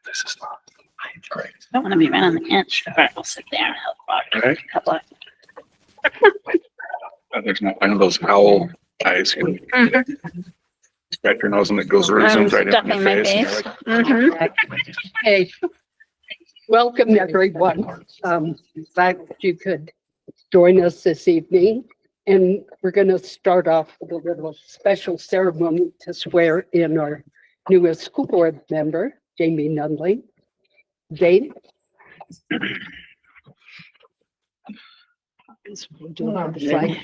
This is not great. I don't want to be right on the inch. All right, I'll sit there and help rock. Okay. A couple of There's not one of those owl eyes. You know, scratch your nose and it goes right, zooms right in stuffing your my face. face. And you're like, Hey, welcome everyone. Glad you could join us this evening. And we're going to start off with a little special ceremony to swear in our newest school board member, Jamie Nunley. Jane? We'll do it on the flag.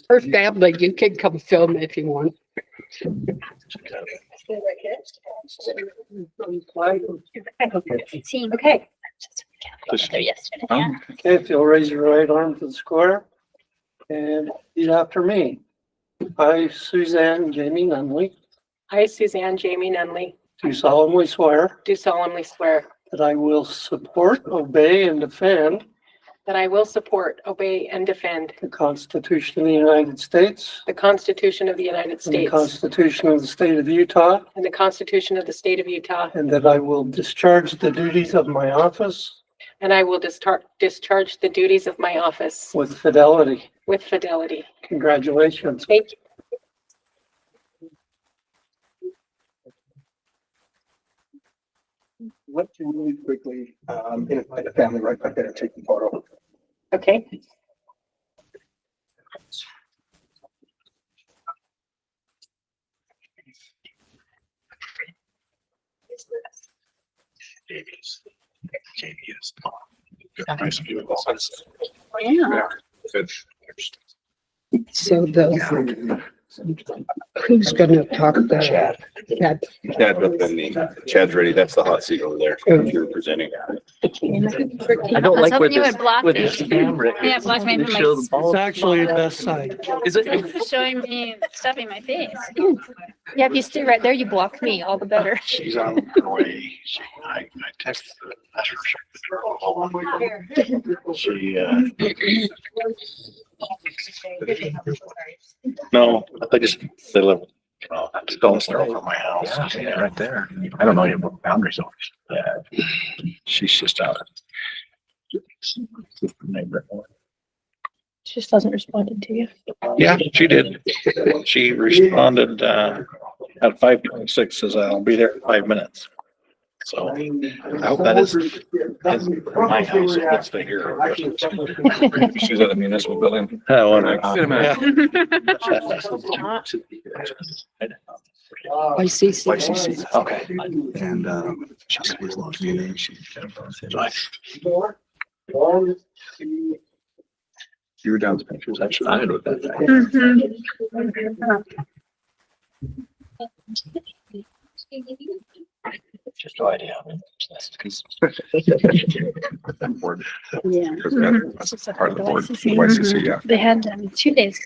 Her family, you can come film if you want. Team. Okay. There yesterday. oh, Yeah. Okay, if you'll raise your right arm to the square and repeat after me. I, Suzanne Jamie Nunley, I, Suzanne Jamie Nunley, do solemnly swear do solemnly swear that I will support, obey, and defend that I will support, obey, and defend the Constitution of the United States the Constitution of the United and the States Constitution of the State of Utah, and the Constitution of the State of Utah, and that I will discharge the duties of my office and I will discharge the duties of my office with fidelity. with fidelity. Congratulations. Thank you. Let you really quickly, invite the family right back there and take the photo. Okay. Jamie is. Nice to meet you all. Yeah. Good. So who's gonna talk about Chad. Chad? Chad's up in Chad's ready. That's the hot seat over there. If you're presenting. I don't like where you this- would block with me. this camera. Yeah, block me It from shows my, all- It's actually the best side. Is it? showing me, stuffing my face. Yeah, if you stay right there, you block me, all the better. She's on her way. I texted her. Asked her if she no, they live, you know, stone's throw from my house. Yeah, right there. I don't know your boundaries over. Yeah. She's just out. She just hasn't responded to you. Yeah, she did. She responded, at 5:26, says I'll be there in 5 minutes. So I hope that is my house. Let's stay here. She's at the municipal building. Oh, YCC. YCC. Okay. And, she's with the community. You were down the pictures. Actually, I wrote that. Just no idea. Board. Yeah. That's part of the board. YCC, yeah. They had 2 days.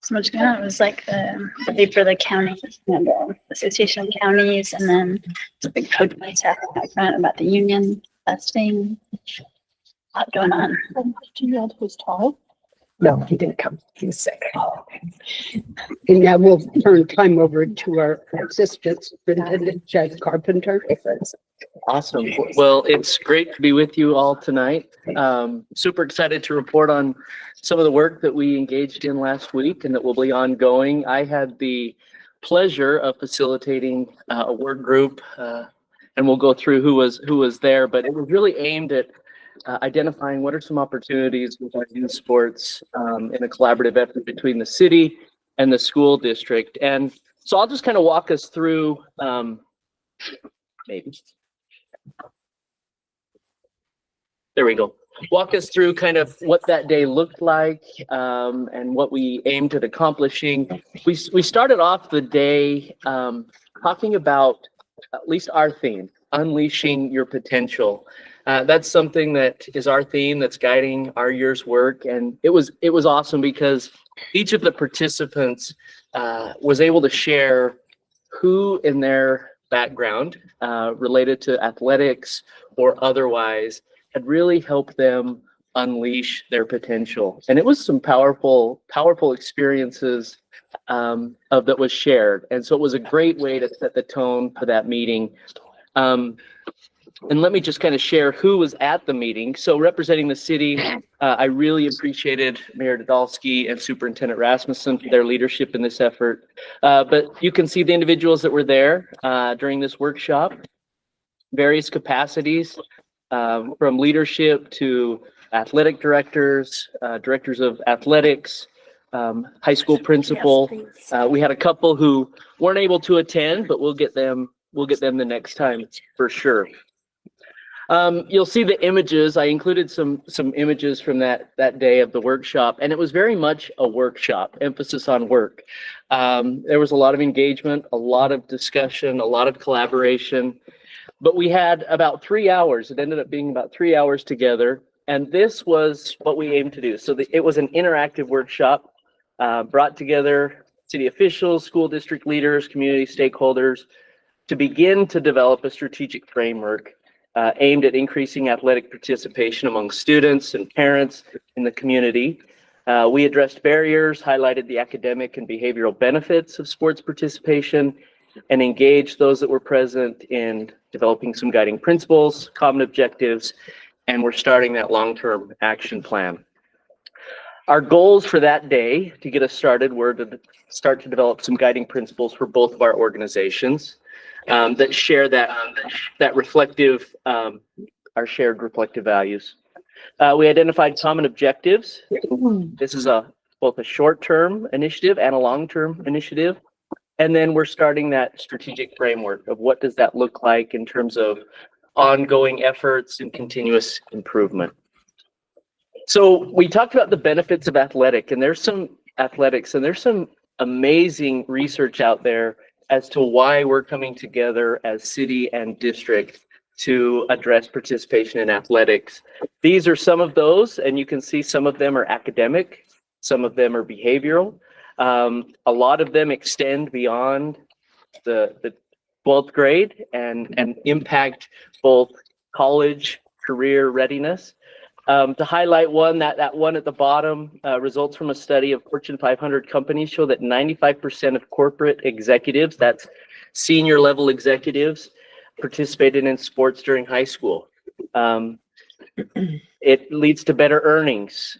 So much going on. It was like for the county and Association of Counties, and then it's a big protest happening about the union busting. A lot going on. Do you know who's tall? No, he didn't come. He was sick. And now we'll turn time over to our assistant superintendent, Chad Carpenter. Awesome. Well, it's great to be with you all tonight. Super excited to report on some of the work that we engaged in last week and that will be ongoing. I had the pleasure of facilitating a work group, and we'll go through who was there, but it was really aimed at identifying what are some opportunities with our youth sports in a collaborative effort between the city and the school district. And so I'll just kind of walk us through maybe. There we go. Walk us through kind of what that day looked like and what we aimed at accomplishing. We started off the day talking about at least our theme, unleashing your potential. That's something that is our theme that's guiding our year's work. And it was awesome because each of the participants was able to share who in their background related to athletics or otherwise had really helped them unleash their potential. And it was some powerful experiences that was shared. And so it was a great way to set the tone for that meeting. And let me just kind of share who was at the meeting. So representing the city, I really appreciated Mayor Dodalski and Superintendent Rasmussen for their leadership in this effort. But you can see the individuals that were there during this workshop, various capacities, from leadership to athletic directors, directors of athletics, high school principal. We had a couple who weren't able to attend, but we'll get them the next time for sure. You'll see the images. I included some images from that day of the workshop, and it was very much a workshop, emphasis on work. There was a lot of engagement, a lot of discussion, a lot of collaboration, but we had about 3 hours. It ended up being about 3 hours together, and this was what we aimed to do. So it was an interactive workshop, brought together city officials, school district leaders, community stakeholders to begin to develop a strategic framework aimed at increasing athletic participation among students and parents in the community. We addressed barriers, highlighted the academic and behavioral benefits of sports participation, and engaged those that were present in developing some guiding principles, common objectives, and we're starting that long-term action plan. Our goals for that day to get us started were to start to develop some guiding principles for both of our organizations that share that reflective, our shared reflective values. We identified common objectives. This is both a short-term initiative and a long-term initiative. And then we're starting that strategic framework of what does that look like in terms of ongoing efforts and continuous improvement. So we talked about the benefits of athletics, and there's some amazing research out there as to why we're coming together as city and district to address participation in athletics. These are some of those, and you can see some of them are academic, some of them are behavioral. A lot of them extend beyond the 12th grade and impact both college career readiness. To highlight one, that one at the bottom, results from a study of Fortune 500 companies show that 95% of corporate executives, that's senior level executives, participated in sports during high school. It leads to better earnings.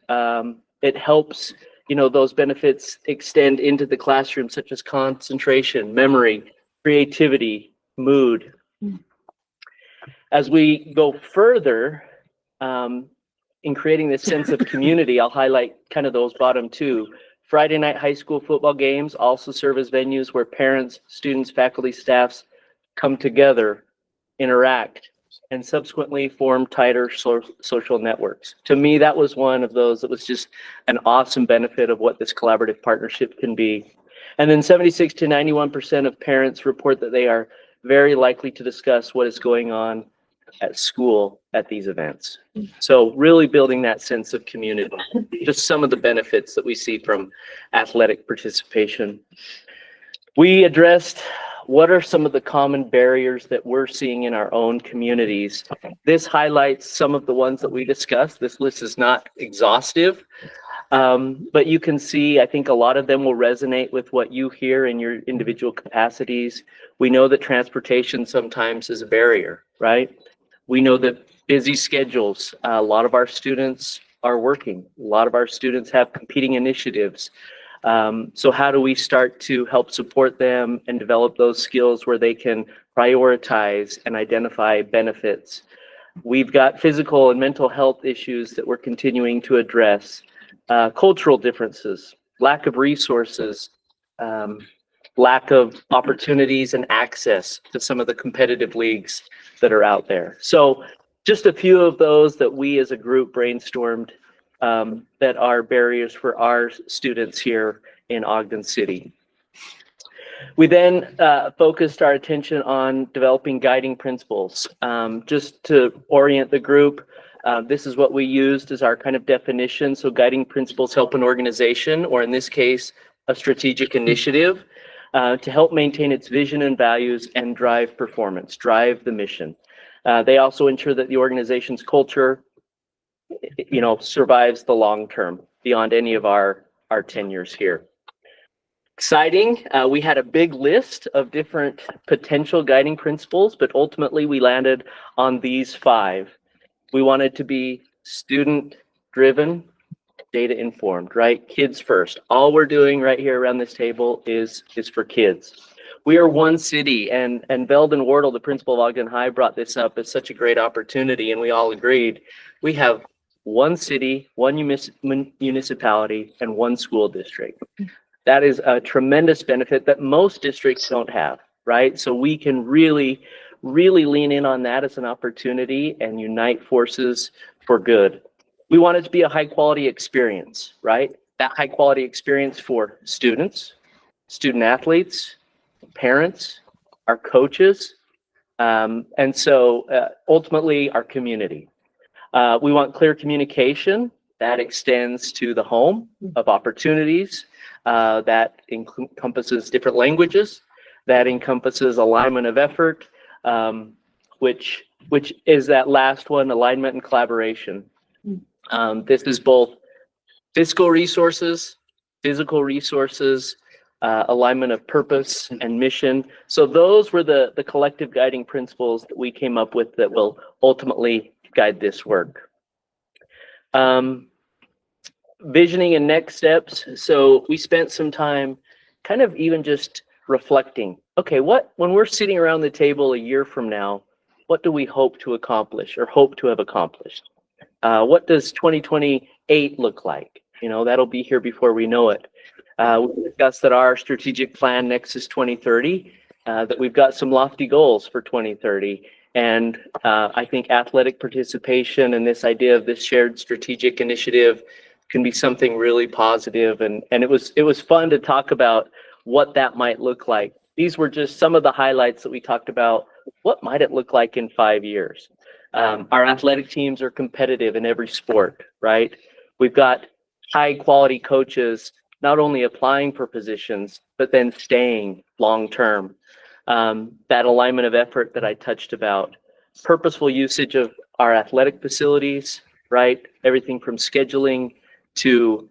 It helps, those benefits extend into the classroom, such as concentration, memory, creativity, mood. As we go further, in creating this sense of community, I'll highlight kind of those bottom two. Friday night high school football games also serve as venues where parents, students, faculty, staffs come together, interact, and subsequently form tighter social networks. To me, that was one of those that was just an awesome benefit of what this collaborative partnership can be. And then 76 to 91% of parents report that they are very likely to discuss what is going on at school at these events. So really building that sense of community, just some of the benefits that we see from athletic participation. We addressed what are some of the common barriers that we're seeing in our own communities. This highlights some of the ones that we discussed. This list is not exhaustive, but you can see, I think a lot of them will resonate with what you hear in your individual capacities. We know that transportation sometimes is a barrier, right? We know that busy schedules, a lot of our students are working. A lot of our students have competing initiatives. So how do we start to help support them and develop those skills where they can prioritize and identify benefits? We've got physical and mental health issues that we're continuing to address, cultural differences, lack of resources, lack of opportunities and access to some of the competitive leagues that are out there. So just a few of those that we as a group brainstormed that are barriers for our students here in Ogden City. We then focused our attention on developing guiding principles. Just to orient the group, this is what we used as our kind of definition. So guiding principles help an organization, or in this case, a strategic initiative, to help maintain its vision and values and drive performance, drive the mission. They also ensure that the organization's culture, survives the long term beyond any of our tenures here. Exciting. We had a big list of different potential guiding principles, but ultimately we landed on these 5. We wanted to be student-driven, data-informed, right? Kids first. All we're doing right here around this table is for kids. We are one city, and Belden Wardle, the principal of Ogden High, brought this up as such a great opportunity, and we all agreed. We have one city, one municipality, and one school district. That is a tremendous benefit that most districts don't have, right? So we can really lean in on that as an opportunity and unite forces for good. We want it to be a high quality experience, right? That high quality experience for students, student athletes, parents, our coaches, and so ultimately our community. We want clear communication that extends to the home of opportunities, that encompasses different languages, that encompasses alignment of effort, which is that last one, alignment and collaboration. This is both fiscal resources, physical resources, alignment of purpose and mission. So those were the collective guiding principles that we came up with that will ultimately guide this work. Visioning and next steps. So we spent some time kind of even just reflecting. Okay, when we're sitting around the table a year from now, what do we hope to accomplish or hope to have accomplished? What does 2028 look like? That'll be here before we know it. We discussed that our strategic plan Nexus 2030, that we've got some lofty goals for 2030. And I think athletic participation and this idea of this shared strategic initiative can be something really positive. And it was fun to talk about what that might look like. These were just some of the highlights that we talked about. What might it look like in 5 years? Our athletic teams are competitive in every sport, right? We've got high quality coaches, not only applying for positions, but then staying long term. That alignment of effort that I touched about, purposeful usage of our athletic facilities, right? Everything from scheduling to,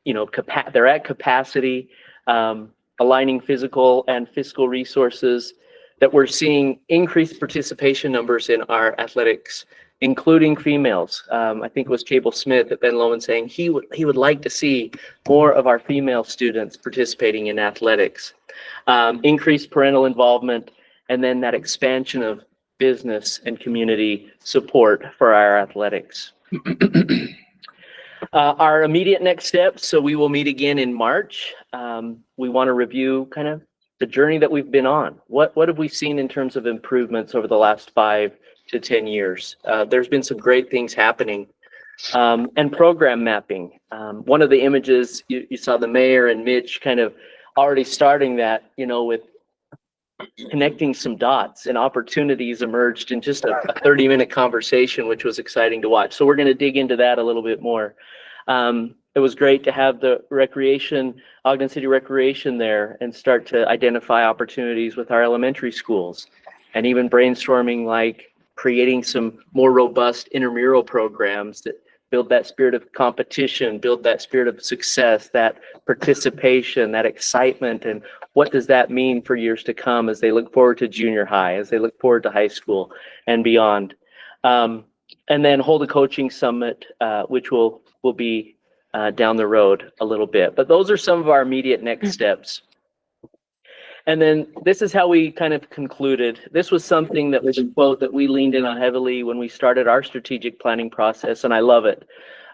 they're at capacity, aligning physical and fiscal resources, that we're seeing increased participation numbers in our athletics, including females. I think it was Cable Smith at Ben Lomond saying he would like to see more of our female students participating in athletics. Increased parental involvement, and then that expansion of business and community support for our athletics. Our immediate next steps, so we will meet again in March. We want to review kind of the journey that we've been on. What have we seen in terms of improvements over the last 5 to 10 years? There's been some great things happening. And program mapping. One of the images, you saw the mayor and Mitch kind of already starting that, with connecting some dots, and opportunities emerged in just a 30-minute conversation, which was exciting to watch. So we're going to dig into that a little bit more. It was great to have the Ogden City Recreation there and start to identify opportunities with our elementary schools, and even brainstorming like creating some more robust intramural programs that build that spirit of competition, build that spirit of success, that participation, that excitement, and what does that mean for years to come as they look forward to junior high, as they look forward to high school and beyond. And then hold a coaching summit, which will be down the road a little bit. But those are some of our immediate next steps. And then this is how we kind of concluded. This was something that was a quote that we leaned in on heavily when we started our strategic planning process, and I love it,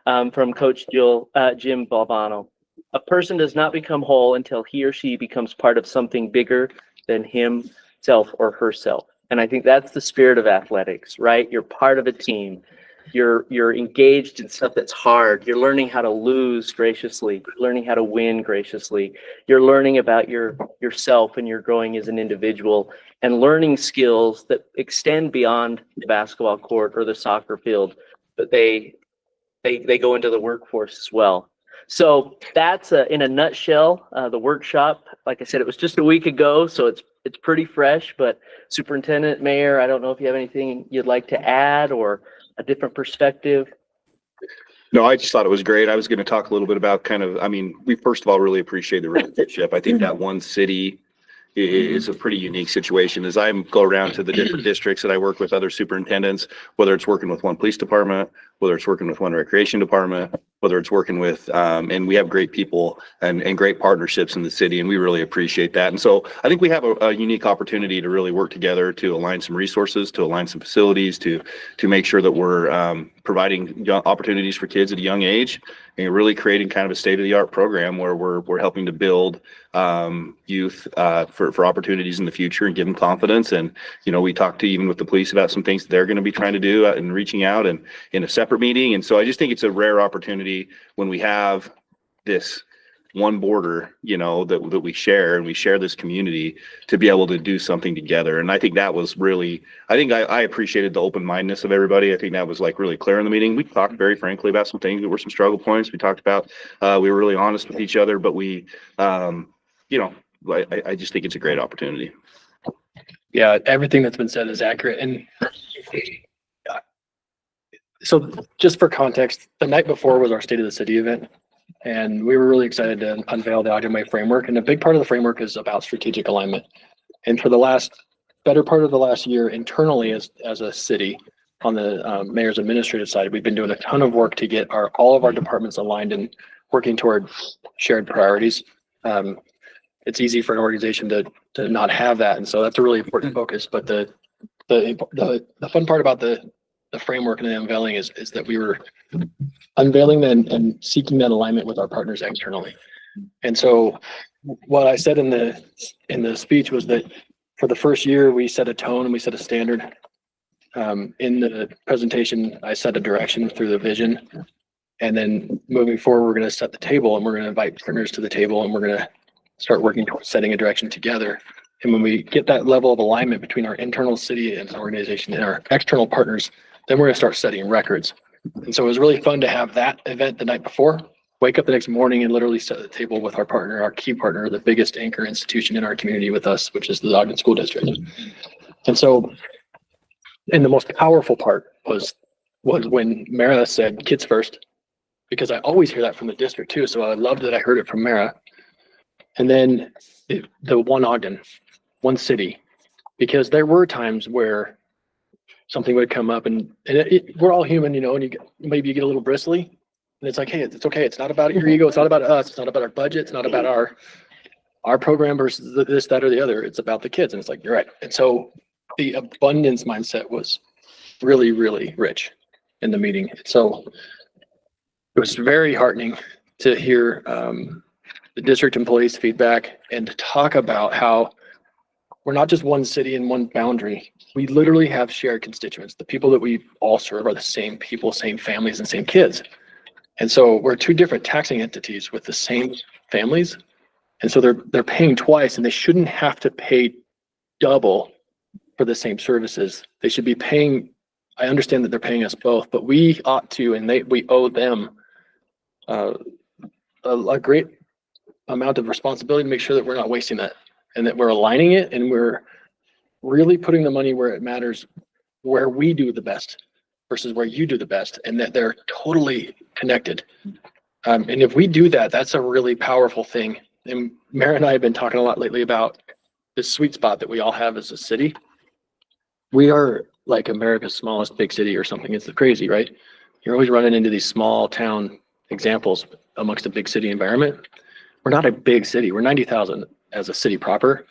from Coach Jim Balvano. A person does not become whole until he or she becomes part of something bigger than himself or herself. And I think that's the spirit of athletics, right? You're part of a team. You're engaged in stuff that's hard. You're learning how to lose graciously. You're learning how to win graciously. You're learning about yourself, and you're growing as an individual and learning skills that extend beyond the basketball court or the soccer field, but they go into the workforce as well. So that's in a nutshell, the workshop. Like I said, it was just a week ago, so it's pretty fresh, but Superintendent, Mayor, I don't know if you have anything you'd like to add or a different perspective. No, I just thought it was great. I was going to talk a little bit about we first of all really appreciate the relationship. I think that one city is a pretty unique situation. As I go around to the different districts that I work with other superintendents, whether it's working with one police department, whether it's working with one recreation department, whether it's working with, and we have great people and great partnerships in the city, and we really appreciate that. And so I think we have a unique opportunity to really work together to align some resources, to align some facilities, to make sure that we're providing opportunities for kids at a young age, and really creating kind of a state-of-the-art program where we're helping to build youth for opportunities in the future and give them confidence. And we talked to even with the police about some things they're going to be trying to do and reaching out and in a separate meeting. And so I just think it's a rare opportunity when we have this one border, that we share, and we share this community, to be able to do something together. And I think that was really, I appreciated the open-mindedness of everybody. I think that was like really clear in the meeting. We talked very frankly about some things that were some struggle points. We talked about, we were really honest with each other, but we, I just think it's a great opportunity. Yeah, everything that's been said is accurate. And so just for context, the night before was our State of the City event, and we were really excited to unveil the Ogden Way framework. And a big part of the framework is about strategic alignment. And for the better part of the last year, internally as a city, on the mayor's administrative side, we've been doing a ton of work to get all of our departments aligned and working toward shared priorities. It's easy for an organization to not have that, and so that's a really important focus. But the fun part about the framework and the unveiling is that we were unveiling and seeking that alignment with our partners externally. And so what I said in the speech was that for the first year, we set a tone and we set a standard. In the presentation, I set a direction through the vision. And then moving forward, we're going to set the table, and we're going to invite partners to the table, and we're going to start working towards setting a direction together. And when we get that level of alignment between our internal city and organization and our external partners, then we're going to start setting records. And so it was really fun to have that event the night before, wake up the next morning and literally set the table with our partner, our key partner, the biggest anchor institution in our community with us, which is the Ogden School District. And so, and the most powerful part was when Mara said kids first, because I always hear that from the district too. So I loved that I heard it from Mara. And then the one Ogden, one city, because there were times where something would come up, and we're all human, and maybe you get a little bristly, and it's like, hey, it's okay. It's not about your ego. It's not about us. It's not about our budget. It's not about our program versus this, that, or the other. It's about the kids. And it's like, you're right. And so the abundance mindset was really, really rich in the meeting. So it was very heartening to hear the district employees' feedback and to talk about how we're not just one city and one boundary. We literally have shared constituents. The people that we all serve are the same people, same families, and same kids. And so we're two different taxing entities with the same families. And so they're paying twice, and they shouldn't have to pay double for the same services. They should be paying, I understand that they're paying us both, but we ought to, and we owe them a great amount of responsibility to make sure that we're not wasting that, and that we're aligning it, and we're really putting the money where it matters, where we do the best versus where you do the best, and that they're totally connected. And if we do that, that's a really powerful thing. And Mara and I have been talking a lot lately about this sweet spot that we all have as a city. We are like America's smallest big city or something. It's crazy, right? You're always running into these small town examples amongst a big city environment. We're not a big city. We're 90,000 as a city proper,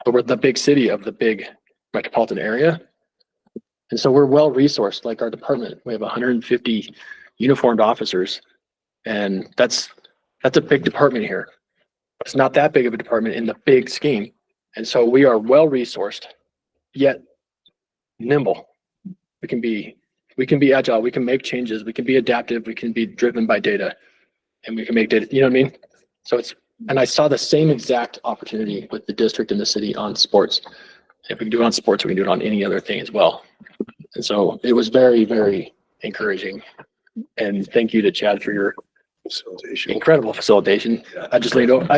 but we're the big city of the big metropolitan area. And so we're well resourced, like our department. We have 150 uniformed officers, and that's a big department here. It's not that big of a department in the big scheme. And so we are well resourced, yet nimble. We can be We can be agile, we can make changes, we can be adaptive, we can be driven by data. And we can make data, you know what I mean? So and I saw the same exact opportunity with the district and the city on sports. If we can do it on sports, we can do it on any other thing as well. And so it was very, very encouraging. And thank you to Chad for your incredible facilitation. I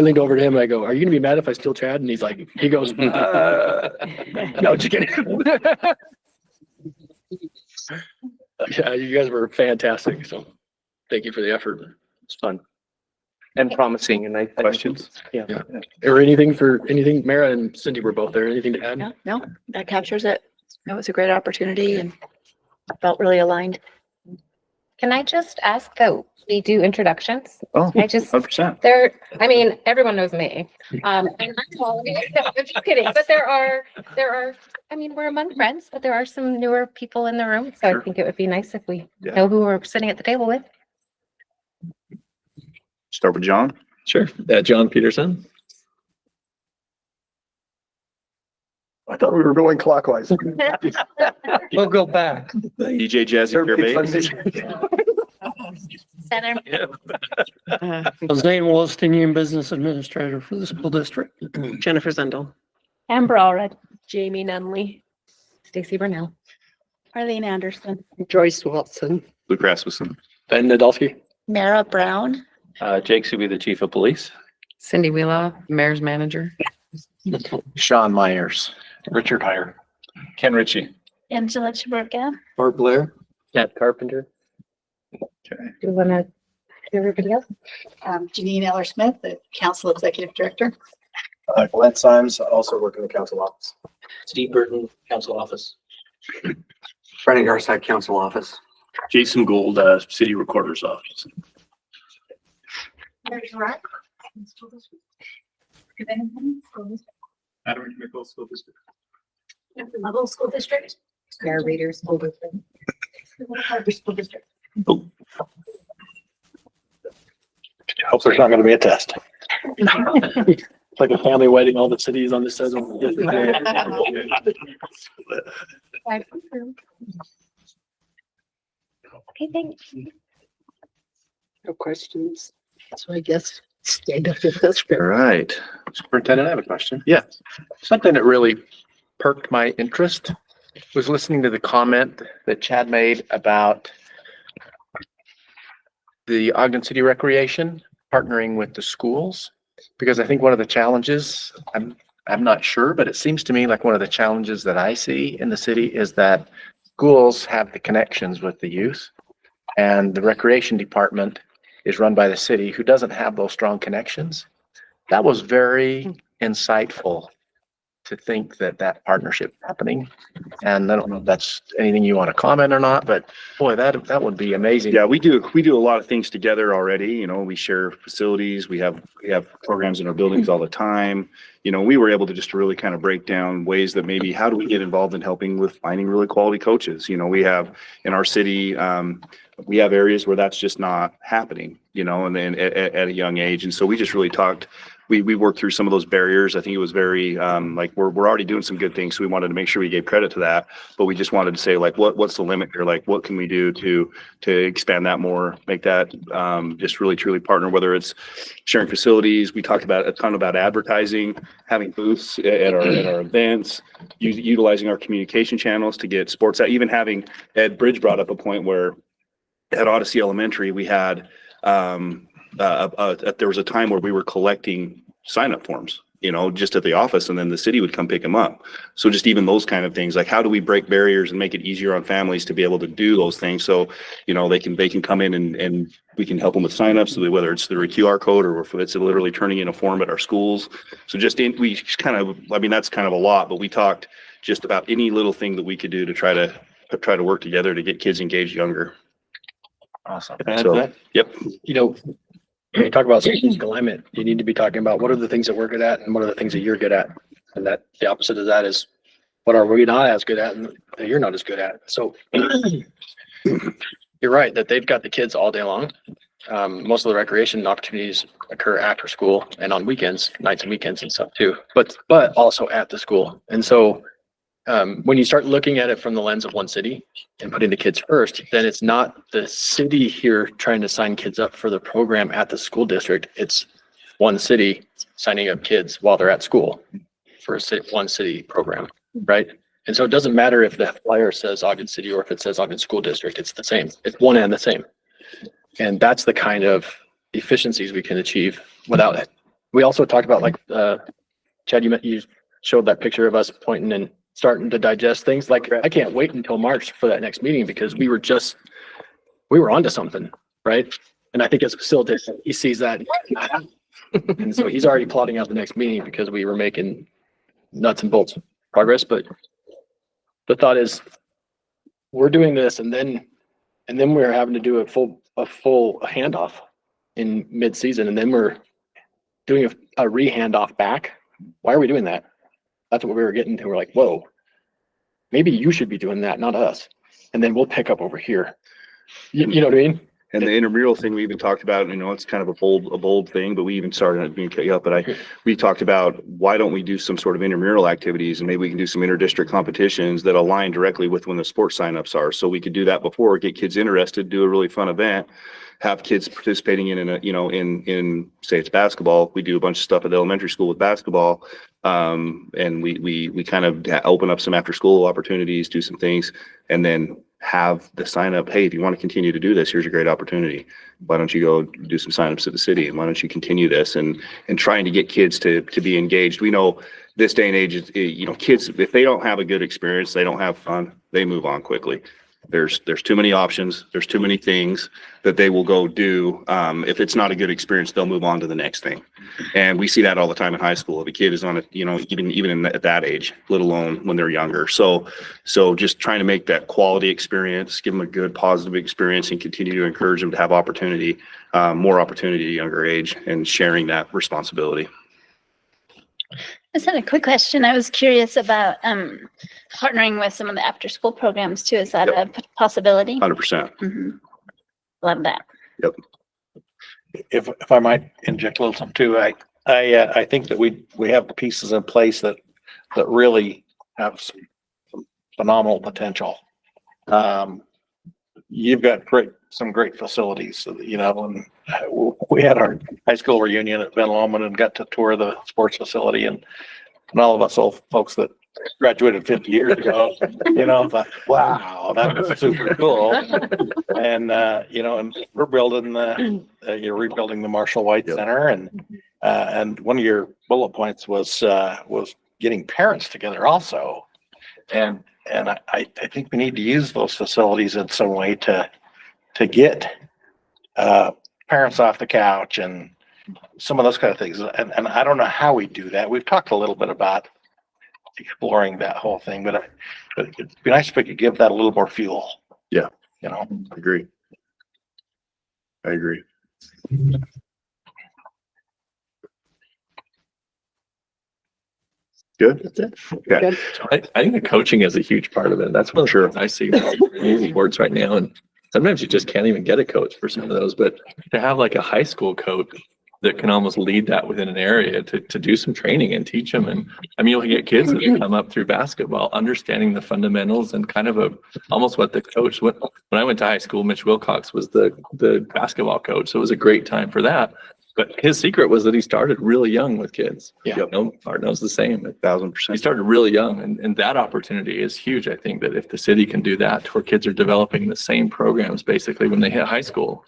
leaned over to him and I go, "Are you gonna be mad if I steal Chad?" And he goes, "No, just kidding." Yeah, you guys were fantastic. So thank you for the effort. It's fun and promising. And I Questions? Yeah. Or anything, Mara and Cindy were both there. Anything to add? No, that captures it. It was a great opportunity and felt really aligned. Can I just ask that we do introductions? Oh, I just, 100%. I mean, everyone knows me. And I'm all of you. No, I'm just kidding. But there are, I mean, we're among friends, but there are some newer people in the room. So Sure. I think it would be nice if we Yeah. know who we're sitting at the table with. Start with John. Sure. John Peterson. I thought we were going clockwise. We'll go back. DJ Jazzy Center. Zane Williston, Union Business Administrator for the school district. Jennifer Zendel. Amber Allred. Jamie Nunley. Stacy Burnell. Arlene Anderson. Joyce Wilson. Luke Rasmussen. Ben Nadolski. Mara Brown. Jake Subi, the chief of police. Cindy Wheelow, mayor's manager. Sean Myers. Richard Heyer. Ken Ritchie. Angela Chaburka. Bart Blair. Chad Carpenter. Do you want to do everybody else? Janine Eller Smith, the council executive director. Glenn Symes, also work in the council office. Steve Burton, council office. Brennan Garside, council office. Jason Gould, city recorder's office. There's Rod. Adam McMichael, school district. Level school district. Mayor Reader School District. School district. Hope there's not gonna be a test. Like a family wedding, all the cities on this side. Okay, thanks. No questions. So I guess stand up with us. All right. Superintendent, I have a question. Yeah. Something that really perked my interest was listening to the comment that Chad made about the Ogden City Recreation partnering with the schools. Because I think one of the challenges, I'm not sure, but it seems to me like one of the challenges that I see in the city is that schools have the connections with the youth, and the recreation department is run by the city, who doesn't have those strong connections. That was very insightful to think that that partnership is happening. And I don't know if that's anything you want to comment or not, but boy, that would be amazing. Yeah, we do a lot of things together already. You know, we share facilities, we have programs in our buildings all the time. You know, we were able to just really kind of break down ways that maybe how do we get involved in helping with finding really quality coaches. You know, we have in our city, we have areas where that's just not happening, you know, and then at a young age. And so we just really talked, we worked through some of those barriers. I think it was very, like we're already doing some good things. So we wanted to make sure we gave credit to that, but we just wanted to say like, what's the limit here? Like, what can we do to expand that more, make that, just really truly partner, whether it's sharing facilities. We talked about a ton about advertising, having booths at our events, utilizing our communication channels to get sports out, even having Ed Bridge brought up a point where at Odyssey Elementary, we had, there was a time where we were collecting sign-up forms, you know, just at the office, and then the city would come pick them up. So just even those kind of things, like how do we break barriers and make it easier on families to be able to do those things? So, you know, they can come in and we can help them with signups, so whether it's through a QR code or if it's literally turning in a form at our schools. So we kind of, I mean, that's kind of a lot, but we talked just about any little thing that we could do to try to work together to get kids engaged younger. Awesome. So, yep. You know, when you talk about strategic alignment, you need to be talking about what are the things that we're good at and what are the things that you're good at. And that the opposite of that is what are we not as good at and that you're not as good at. So you're right that they've got the kids all day long. Most of the recreation opportunities occur after school and on weekends, nights and weekends and stuff too, but also at the school. And so when you start looking at it from the lens of one city and putting the kids first, then it's not the city here trying to sign kids up for the program at the school district. It's one city signing up kids while they're at school for one city program, right? And so it doesn't matter if the flyer says Ogden City or if it says Ogden School District, it's the same. It's one and the same. And that's the kind of efficiencies we can achieve without it. We also talked about, like, Chad, you showed that picture of us pointing and starting to digest things. Like, I can't wait until March for that next meeting because we were onto something, right? And I think as a facilitator, he sees that. And so he's already plotting out the next meeting because we were making nuts and bolts progress. But the thought is, we're doing this, and then we're having to do a full handoff in mid-season, and then we're doing a re-handoff back. Why are we doing that? That's what we were getting to. We're like, whoa, maybe you should be doing that, not us. And then we'll pick up over here. You know what I mean? And the intramural thing we even talked about, it's kind of a bold thing, but we even started at being cut you up. But we talked about, why don't we do some sort of intramural activities, and maybe we can do some inter-district competitions that align directly with when the sports signups are. So we could do that before, get kids interested, do a really fun event, have kids participating in say it's basketball. We do a bunch of stuff at the elementary school with basketball. And we kind of open up some after school opportunities, do some things, and then have the sign up. Hey, if you want to continue to do this, here's a great opportunity. Why don't you go do some signups at the city? And why don't you continue this? And trying to get kids to be engaged. We know this day and age, kids, if they don't have a good experience, they don't have fun, they move on quickly. There's too many options. There's too many things that they will go do. If it's not a good experience, they'll move on to the next thing. And we see that all the time in high school. If a kid is on it, even at that age, let alone when they're younger. So just trying to make that quality experience, give them a good positive experience, and continue to encourage them to have opportunity, more opportunity at a younger age, and sharing that responsibility. I just had a quick question. I was curious about partnering with some of the after school programs too. Is that a possibility? 100%. Mm-hmm. Love that. Yep. If I might inject a little something too, I think that we have the pieces in place that really have some phenomenal potential. You've got some great facilities, and we had our high school reunion at Ben Lomond and got to tour the sports facility, and all of us old folks that graduated 50 years ago, thought, wow, that was super cool. And, and we're building you're rebuilding the Marshall White Center. And one of your bullet points was getting parents together also. And I think we need to use those facilities in some way to get parents off the couch and some of those kind of things. And I don't know how we do that. We've talked a little bit about exploring that whole thing, but it'd be nice if we could give that a little more fuel. Yeah. I agree. Good. That's it. Okay. Good. I think the coaching is a huge part of it. That's one of the things I see with sports right now. And sometimes you just can't even get a coach for some of those, but to have like a high school coach that can almost lead that within an area to do some training and teach them. And I mean, you'll get kids that come up through basketball, understanding the fundamentals and kind of almost what the coach, when I went to high school, Mitch Wilcox was the basketball coach. So it was a great time for that. But his secret was that he started really young with kids. Yeah. Art knows the same. 1,000%. He started really young, and that opportunity is huge. I think that if the city can do that, where kids are developing the same programs basically when they hit high school,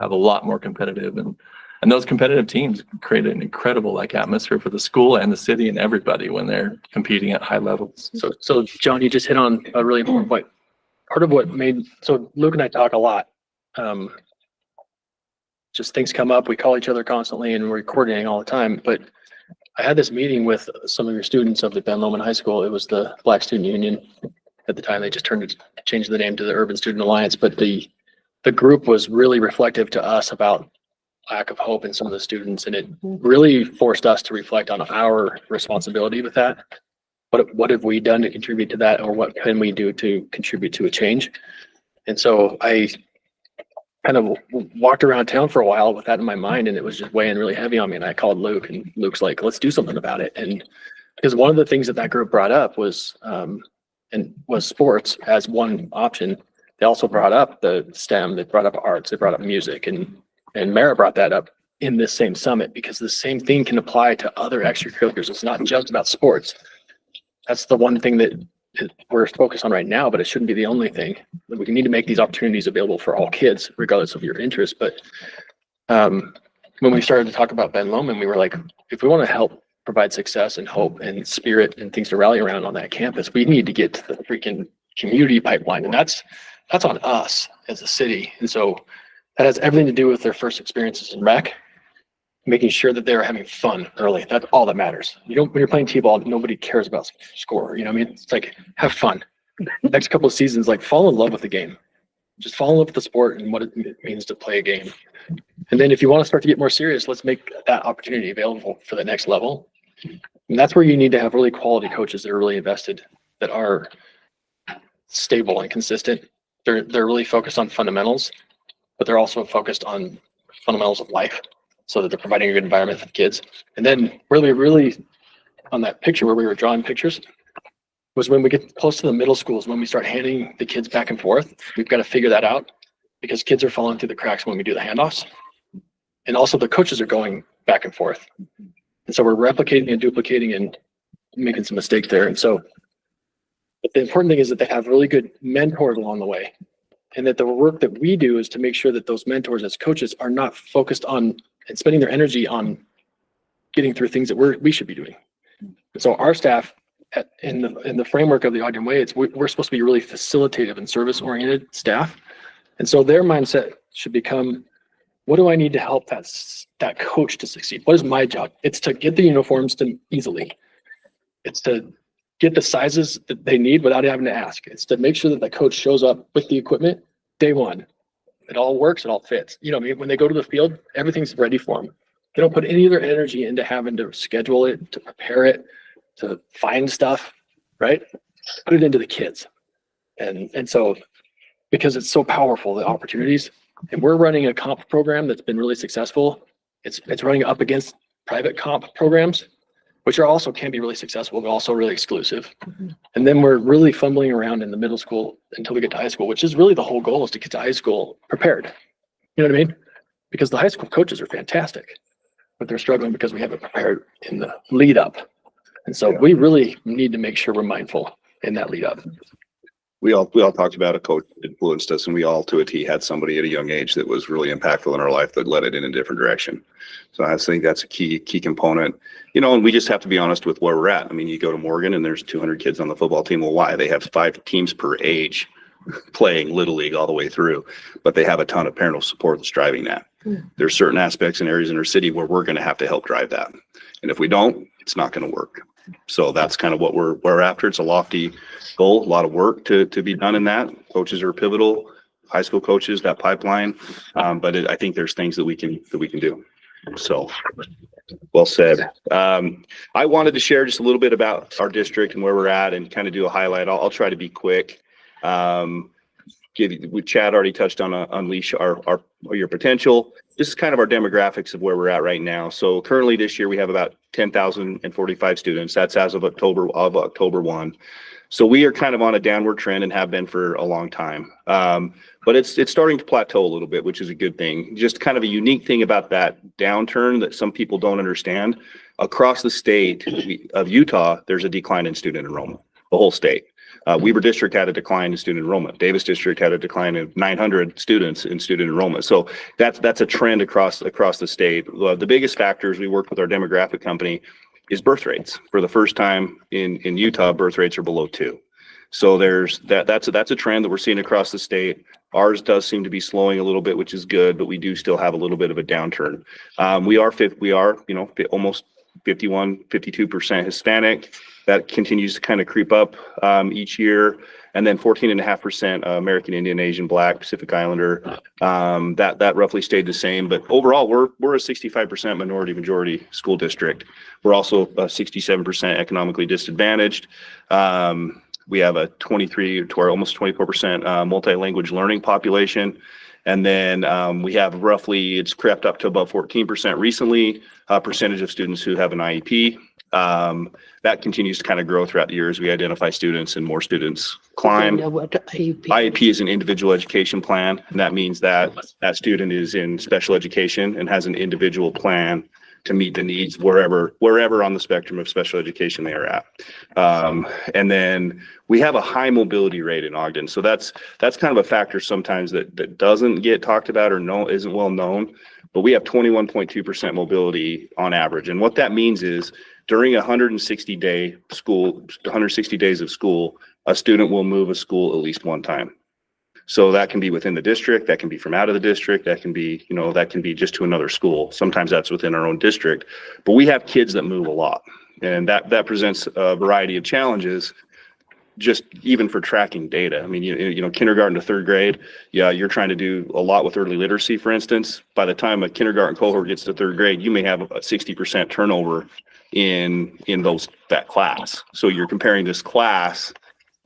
have a lot more competitive, and those competitive teams create an incredible atmosphere for the school and the city and everybody when they're competing at high levels. So John, you just hit on a really important point. Part of what so Luke and I talk a lot. Just things come up, we call each other constantly, and we're coordinating all the time. But I had this meeting with some of your students of the Ben Lomond High School. It was the Black Student Union at the time. They just changed the name to the Urban Student Alliance. But the group was really reflective to us about lack of hope in some of the students, and it really forced us to reflect on our responsibility with that. What have we done to contribute to that, or what can we do to contribute to a change? And so I kind of walked around town for a while with that in my mind, and it was just weighing really heavy on me. And I called Luke, and Luke's like, let's do something about it. And Because one of the things that that group brought up was, and was sports as one option. They also brought up the STEM, they brought up arts, they brought up music, and Mara brought that up in this same summit because the same thing can apply to other extracurriculars. It's not just about sports. That's the one thing that we're focused on right now, but it shouldn't be the only thing. We need to make these opportunities available for all kids, regardless of your interest. But when we started to talk about Ben Lomond, we were like, if we want to help provide success and hope and spirit and things to rally around on that campus, we need to get to the freaking community pipeline. And that's on us as a city. And so that has everything to do with their first experiences in rec, making sure that they're having fun early. That's all that matters. When you're playing T-ball, nobody cares about score. You know what I mean? It's like, have fun. Next couple of seasons, like fall in love with the game. Just fall in love with the sport and what it means to play a game. And then if you want to start to get more serious, let's make that opportunity available for the next level. And that's where you need to have really quality coaches that are really invested, that are stable and consistent. They're really focused on fundamentals, but they're also focused on fundamentals of life so that they're providing a good environment for the kids. And then really on that picture where we were drawing pictures was when we get close to the middle schools, when we start handing the kids back and forth. We've got to figure that out because kids are falling through the cracks when we do the handoffs. And also the coaches are going back and forth. And so we're replicating and duplicating and making some mistakes there. And so but the important thing is that they have really good mentors along the way. And that the work that we do is to make sure that those mentors as coaches are not focused on and spending their energy on getting through things that we should be doing. And so our staff in the framework of the Ogden Way, we're supposed to be really facilitative and service oriented staff. And so their mindset should become, what do I need to help that coach to succeed? What is my job? It's to get the uniforms to easily. It's to get the sizes that they need without having to ask. It's to make sure that the coach shows up with the equipment day one. It all works, it all fits. You know, when they go to the field, everything's ready for them. They don't put any of their energy into having to schedule it, to prepare it, to find stuff, right? Put it into the kids. And so, because it's so powerful, the opportunities, and we're running a comp program that's been really successful. It's running up against private comp programs, which can be really successful, but also really exclusive. Mm-hmm. And then we're really fumbling around in the middle school until we get to high school, which is really the whole goal, is to get to high school prepared. You know what I mean? Because the high school coaches are fantastic, but they're struggling because we haven't prepared in the lead up. And so we really need to make sure we're mindful in that lead up. We all talked about a coach that influenced us, and we all to a T had somebody at a young age that was really impactful in our life that led it in a different direction. So I think that's a key component, and we just have to be honest with where we're at. I mean, you go to Morgan and there's 200 kids on the football team. Well, why? They have 5 teams per age playing Little League all the way through, but they have a ton of parental support that's driving that. There's certain aspects and areas in our city where we're going to have to help drive that. And if we don't, it's not going to work. So that's kind of what we're after. It's a lofty goal, a lot of work to be done in that. Coaches are pivotal, high school coaches, that pipeline. But I think there's things that we can do. So well said. I wanted to share just a little bit about our district and where we're at and kind of do a highlight. I'll try to be quick. Chad already touched on unleash your potential. This is kind of our demographics of where we're at right now. So currently this year we have about 10,045 students. That's as of October 1. So we are kind of on a downward trend and have been for a long time. But it's starting to plateau a little bit, which is a good thing. Just kind of a unique thing about that downturn that some people don't understand. Across the state of Utah, there's a decline in student enrollment, the whole state. Weber District had a decline in student enrollment. Davis District had a decline of 900 students in student enrollment. So that's a trend across the state. The biggest factors we worked with our demographic company is birth rates. For the first time in Utah, birth rates are below 2. So that's a trend that we're seeing across the state. Ours does seem to be slowing a little bit, which is good, but we do still have a little bit of a downturn. We are almost 52% Hispanic. That continues to kind of creep up each year. And then 14.5% American Indian, Asian, Black, Pacific Islander. That roughly stayed the same. But overall, we're a 65% minority majority school district. We're also 67% economically disadvantaged. We have a 23 to almost 24% multi-language learning population. And then we have roughly, it's crept up to about 14% recently, percentage of students who have an IEP. That continues to kind of grow throughout the year as we identify students and more students I climb. know what IEP. IEP is an individual education plan, and that means that that student is in special education and has an individual plan to meet the needs wherever on the spectrum of special education they are at. And then we have a high mobility rate in Ogden. So that's kind of a factor sometimes that doesn't get talked about or isn't well known, but we have 21.2% mobility on average. And what that means is during 160 days of school, a student will move a school at least one time. So that can be within the district, that can be from out of the district, that can be, that can be just to another school. Sometimes that's within our own district, but we have kids that move a lot. And that presents a variety of challenges, just even for tracking data. I mean, kindergarten to third grade, yeah, you're trying to do a lot with early literacy, for instance. By the time a kindergarten cohort gets to third grade, you may have about 60% turnover in that class. So you're comparing this class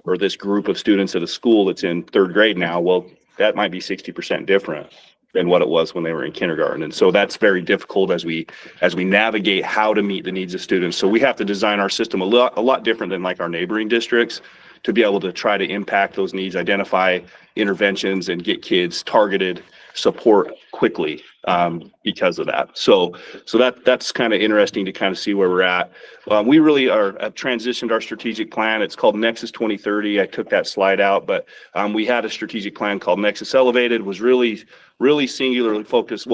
or this group of students at a school that's in third grade now. Well, that might be 60% different than what it was when they were in kindergarten. And so that's very difficult as we navigate how to meet the needs of students. So we have to design our system a lot different than like our neighboring districts to be able to try to impact those needs, identify interventions, and get kids targeted support quickly because of that. So that's kind of interesting to kind of see where we're at. We really have transitioned our strategic plan. It's called Nexus 2030. I took that slide out, but we had a strategic plan called Nexus Elevated, was really singularly focused,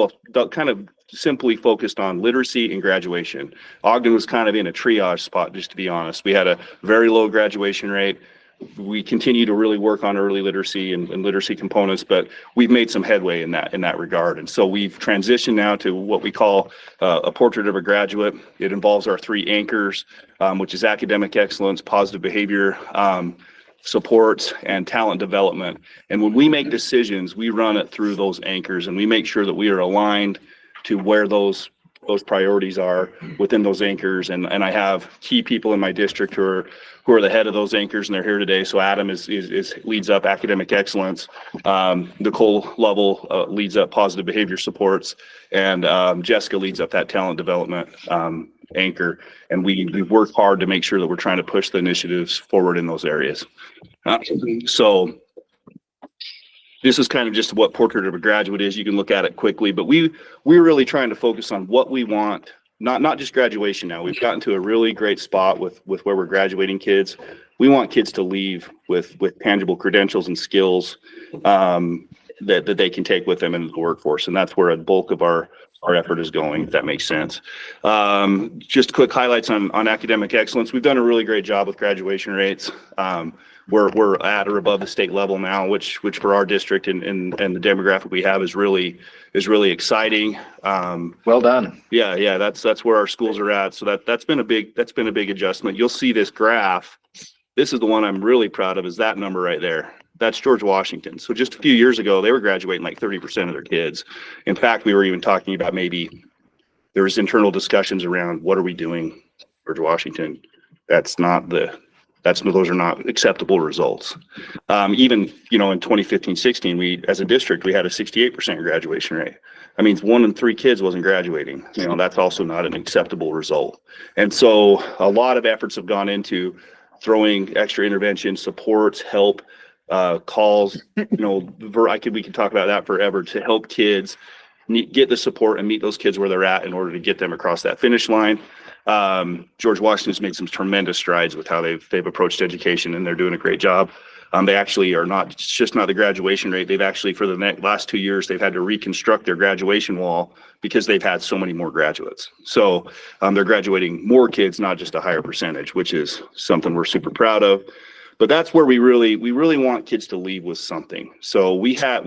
kind of simply focused on literacy and graduation. Ogden was kind of in a triage spot, just to be honest. We had a very low graduation rate. We continue to really work on early literacy and literacy components, but we've made some headway in that regard. And so we've transitioned now to what we call a portrait of a graduate. It involves our 3 anchors, which is academic excellence, positive behavior, supports, and talent development. And when we make decisions, we run it through those anchors, and we make sure that we are aligned to where those priorities are within those anchors. And I have key people in my district who are the head of those anchors, and they're here today. So Adam leads up academic excellence. Nicole Lovell leads up positive behavior supports, and Jessica leads up that talent development anchor. And we work hard to make sure that we're trying to push the initiatives forward in those areas. So this is kind of just what portrait of a graduate is. You can look at it quickly, but we're really trying to focus on what we want, not just graduation now. We've gotten to a really great spot with where we're graduating kids. We want kids to leave with tangible credentials and skills that they can take with them into the workforce. And that's where a bulk of our effort is going, if that makes sense. Just quick highlights on academic excellence. We've done a really great job with graduation rates. We're at or above the state level now, which for our district and the demographic we have is really exciting. Well done. Yeah, that's where our schools are at. So that's been a big adjustment. You'll see this graph. This is the one I'm really proud of, is that number right there. That's George Washington. So just a few years ago, they were graduating like 30% of their kids. In fact, we were even talking about maybe there was internal discussions around what are we doing, George Washington. Those are not acceptable results. Even, in 2015-16, we, as a district, we had a 68% graduation rate. That means 1 in 3 kids wasn't graduating. That's also not an acceptable result. And so a lot of efforts have gone into throwing extra intervention, supports, help, calls, we could talk about that forever, to help kids get the support and meet those kids where they're at in order to get them across that finish line. George Washington's made some tremendous strides with how they've approached education, and they're doing a great job. They actually are it's just not the graduation rate. They've actually, for the last 2 years, they've had to reconstruct their graduation wall because they've had so many more graduates. So they're graduating more kids, not just a higher percentage, which is something we're super proud of. But that's where we really want kids to leave with something. So we try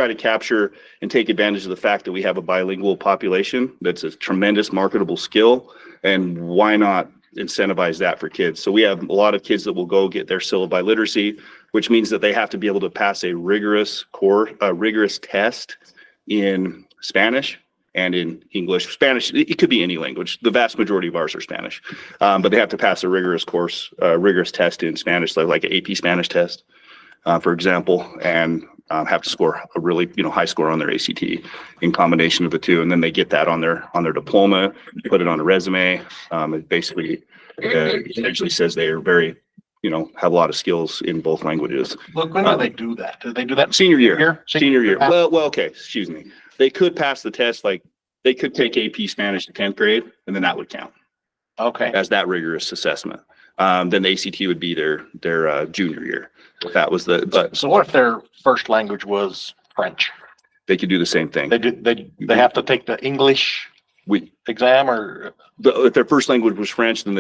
to capture and take advantage of the fact that we have a bilingual population. That's a tremendous marketable skill, and why not incentivize that for kids? So we have a lot of kids that will go get their syllabi literacy, which means that they have to be able to pass a rigorous test in Spanish and in English. Spanish, it could be any language. The vast majority of ours are Spanish, but they have to pass a rigorous rigorous test in Spanish, like an AP Spanish test, for example. And have to score a really, high score on their ACT in combination of the two. And then they get that on their diploma, put it on a resume. It basically essentially says they are very, have a lot of skills in both languages. Look, when do they do that? Do they do that? Senior year. Senior year. Well, okay, excuse me. They could pass the test, like they could take AP Spanish in 10th grade, and then that would count Okay. as that rigorous assessment. Then the ACT would be their junior year. If that was but So what if their first language was French? they could do the same thing. They have to take the English exam or? If their first language was French, then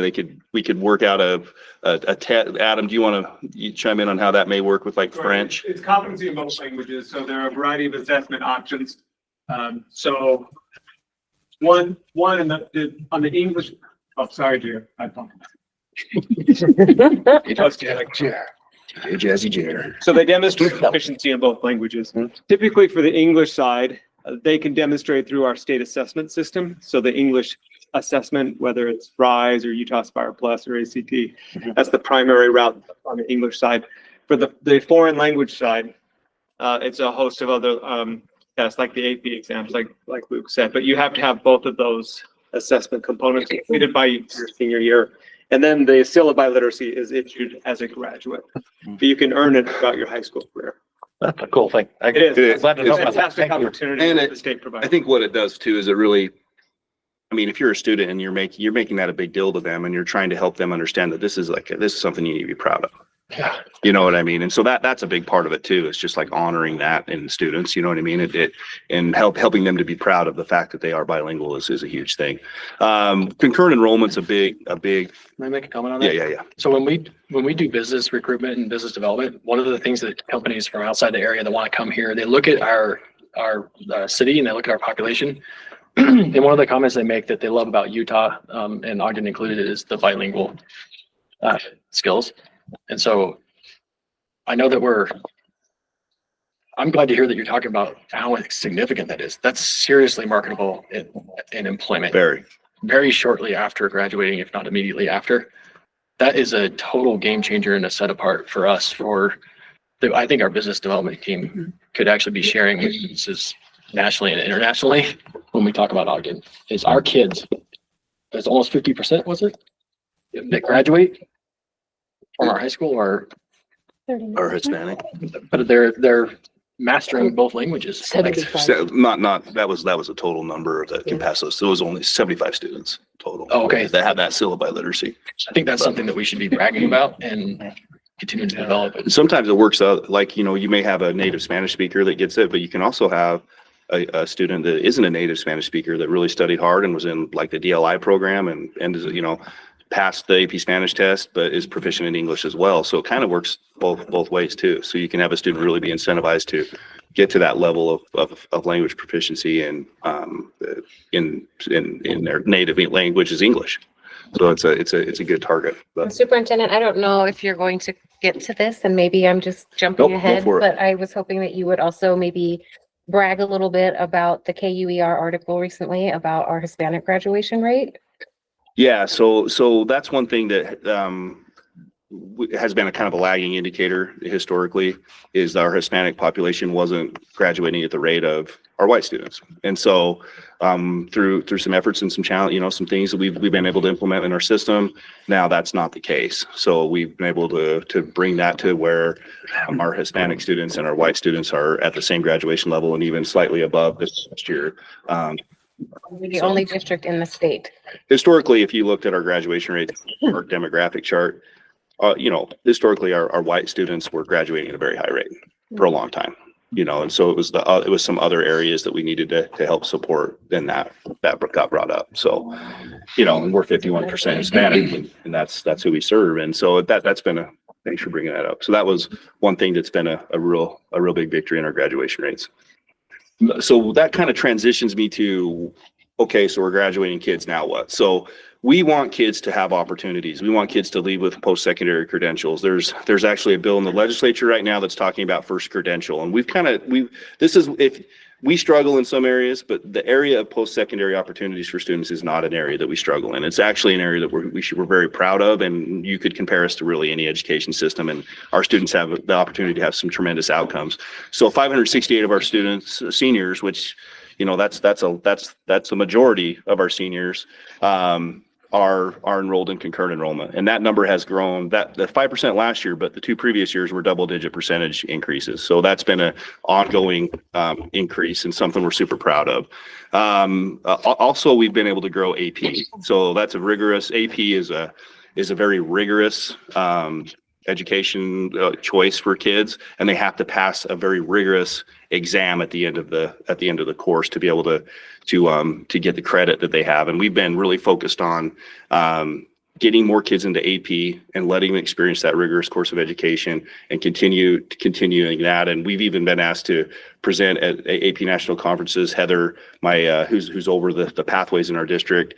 we could work out a test. Adam, do you want to chime in on how that may work with like French? It's competency in both languages, so there are a variety of assessment options. So one on the English, oh, sorry, dear. I apologize. Jazzy Jer. So they demonstrate proficiency in both languages. Typically for the English side, they can demonstrate through our state assessment system. So the English assessment, whether it's RISE or Utah Aspire Plus or ACT, that's the primary route on the English side. For the foreign language side, it's a host of other tests like the AP exams, like Luke said, but you have to have both of those assessment components completed by your senior year. And then the syllabi literacy is issued as a graduate. You can earn it throughout your high school career. That's a cool thing. It is. I'm glad to know It's a about that. fantastic Thank you. opportunity And that the state provides. I think what it does too is it really, I mean, if you're a student and you're making that a big deal to them and you're trying to help them understand that this is something you need to be proud of. Yeah. You know what I mean? And so that's a big part of it too. It's just like honoring that in students, you know what I mean? And helping them to be proud of the fact that they are bilingual is a huge thing. Concurrent enrollment's a big. Can I make a comment on that? Yeah. So when we do business recruitment and business development, one of the things that companies from outside the area that want to come here, they look at our city and they look at our population. And one of the comments they make that they love about Utah, and Ogden included, is the bilingual skills. And so I know that I'm glad to hear that you're talking about how significant that is. That's seriously marketable in employment. Very shortly after graduating, if not immediately after. That is a total game changer and a set apart for us. I think our business development team could actually be sharing this nationally and internationally when we talk about Ogden. Is our kids, it's almost 50%, was it? That graduate from our high school or Hispanic. But they're mastering both languages. Like, 75. That was a total number that can pass those. So it was only 75 students total. Oh, okay. That have that syllabi literacy. I think that's something that we should be bragging about and continue to develop it. Sometimes it works out, like, you may have a native Spanish speaker that gets it, but you can also have a student that isn't a native Spanish speaker that really studied hard and was in like the DLI program and is, passed the AP Spanish test, but is proficient in English as well. So it kind of works both ways too. So you can have a student really be incentivized to get to that level of language proficiency and in their native language is English. So it's a good target. But Superintendent, I don't know if you're going to get to this and maybe I'm just jumping Nope, go ahead, for it. but I was hoping that you would also maybe brag a little bit about the KUER article recently about our Hispanic graduation rate. yeah, so that's one thing that has been a kind of a lagging indicator historically, is our Hispanic population wasn't graduating at the rate of our white students. And so through some efforts and some challenge, some things that we've been able to implement in our system, now that's not the case. So we've been able to bring that to where our Hispanic students and our white students are at the same graduation level and even slightly above this last year. We're the only district in the state. Historically, if you looked at our graduation rate, our demographic chart, historically our white students were graduating at a very high rate for a long time, and so it was some other areas that we needed to help support, then that got brought up. So, and we're 51% Hispanic and that's who we serve. And so that's been thanks for bringing that up. So that was one thing that's been a real big victory in our graduation rates. So that kind of transitions me to, okay, so we're graduating kids, now what? So we want kids to have opportunities. We want kids to leave with post-secondary credentials. There's actually a bill in the legislature right now that's talking about first credential. And if we struggle in some areas, but the area of post-secondary opportunities for students is not an area that we struggle in. It's actually an area that we're very proud of, and you could compare us to really any education system. And our students have the opportunity to have some tremendous outcomes. So 568 of our students, seniors, which, you know, that's a majority of our seniors, are enrolled in concurrent enrollment. And that number has grown, that the 5% last year, but the 2 previous years were double-digit percentage increases. So that's been an ongoing increase and something we're super proud of. Also, we've been able to grow AP. So that's AP is a very rigorous education choice for kids, and they have to pass a very rigorous exam at the end of the course to be able to get the credit that they have. And we've been really focused on getting more kids into AP and letting them experience that rigorous course of education and continuing that. And we've even been asked to present at AP national conferences. Heather, who's over the pathways in our district,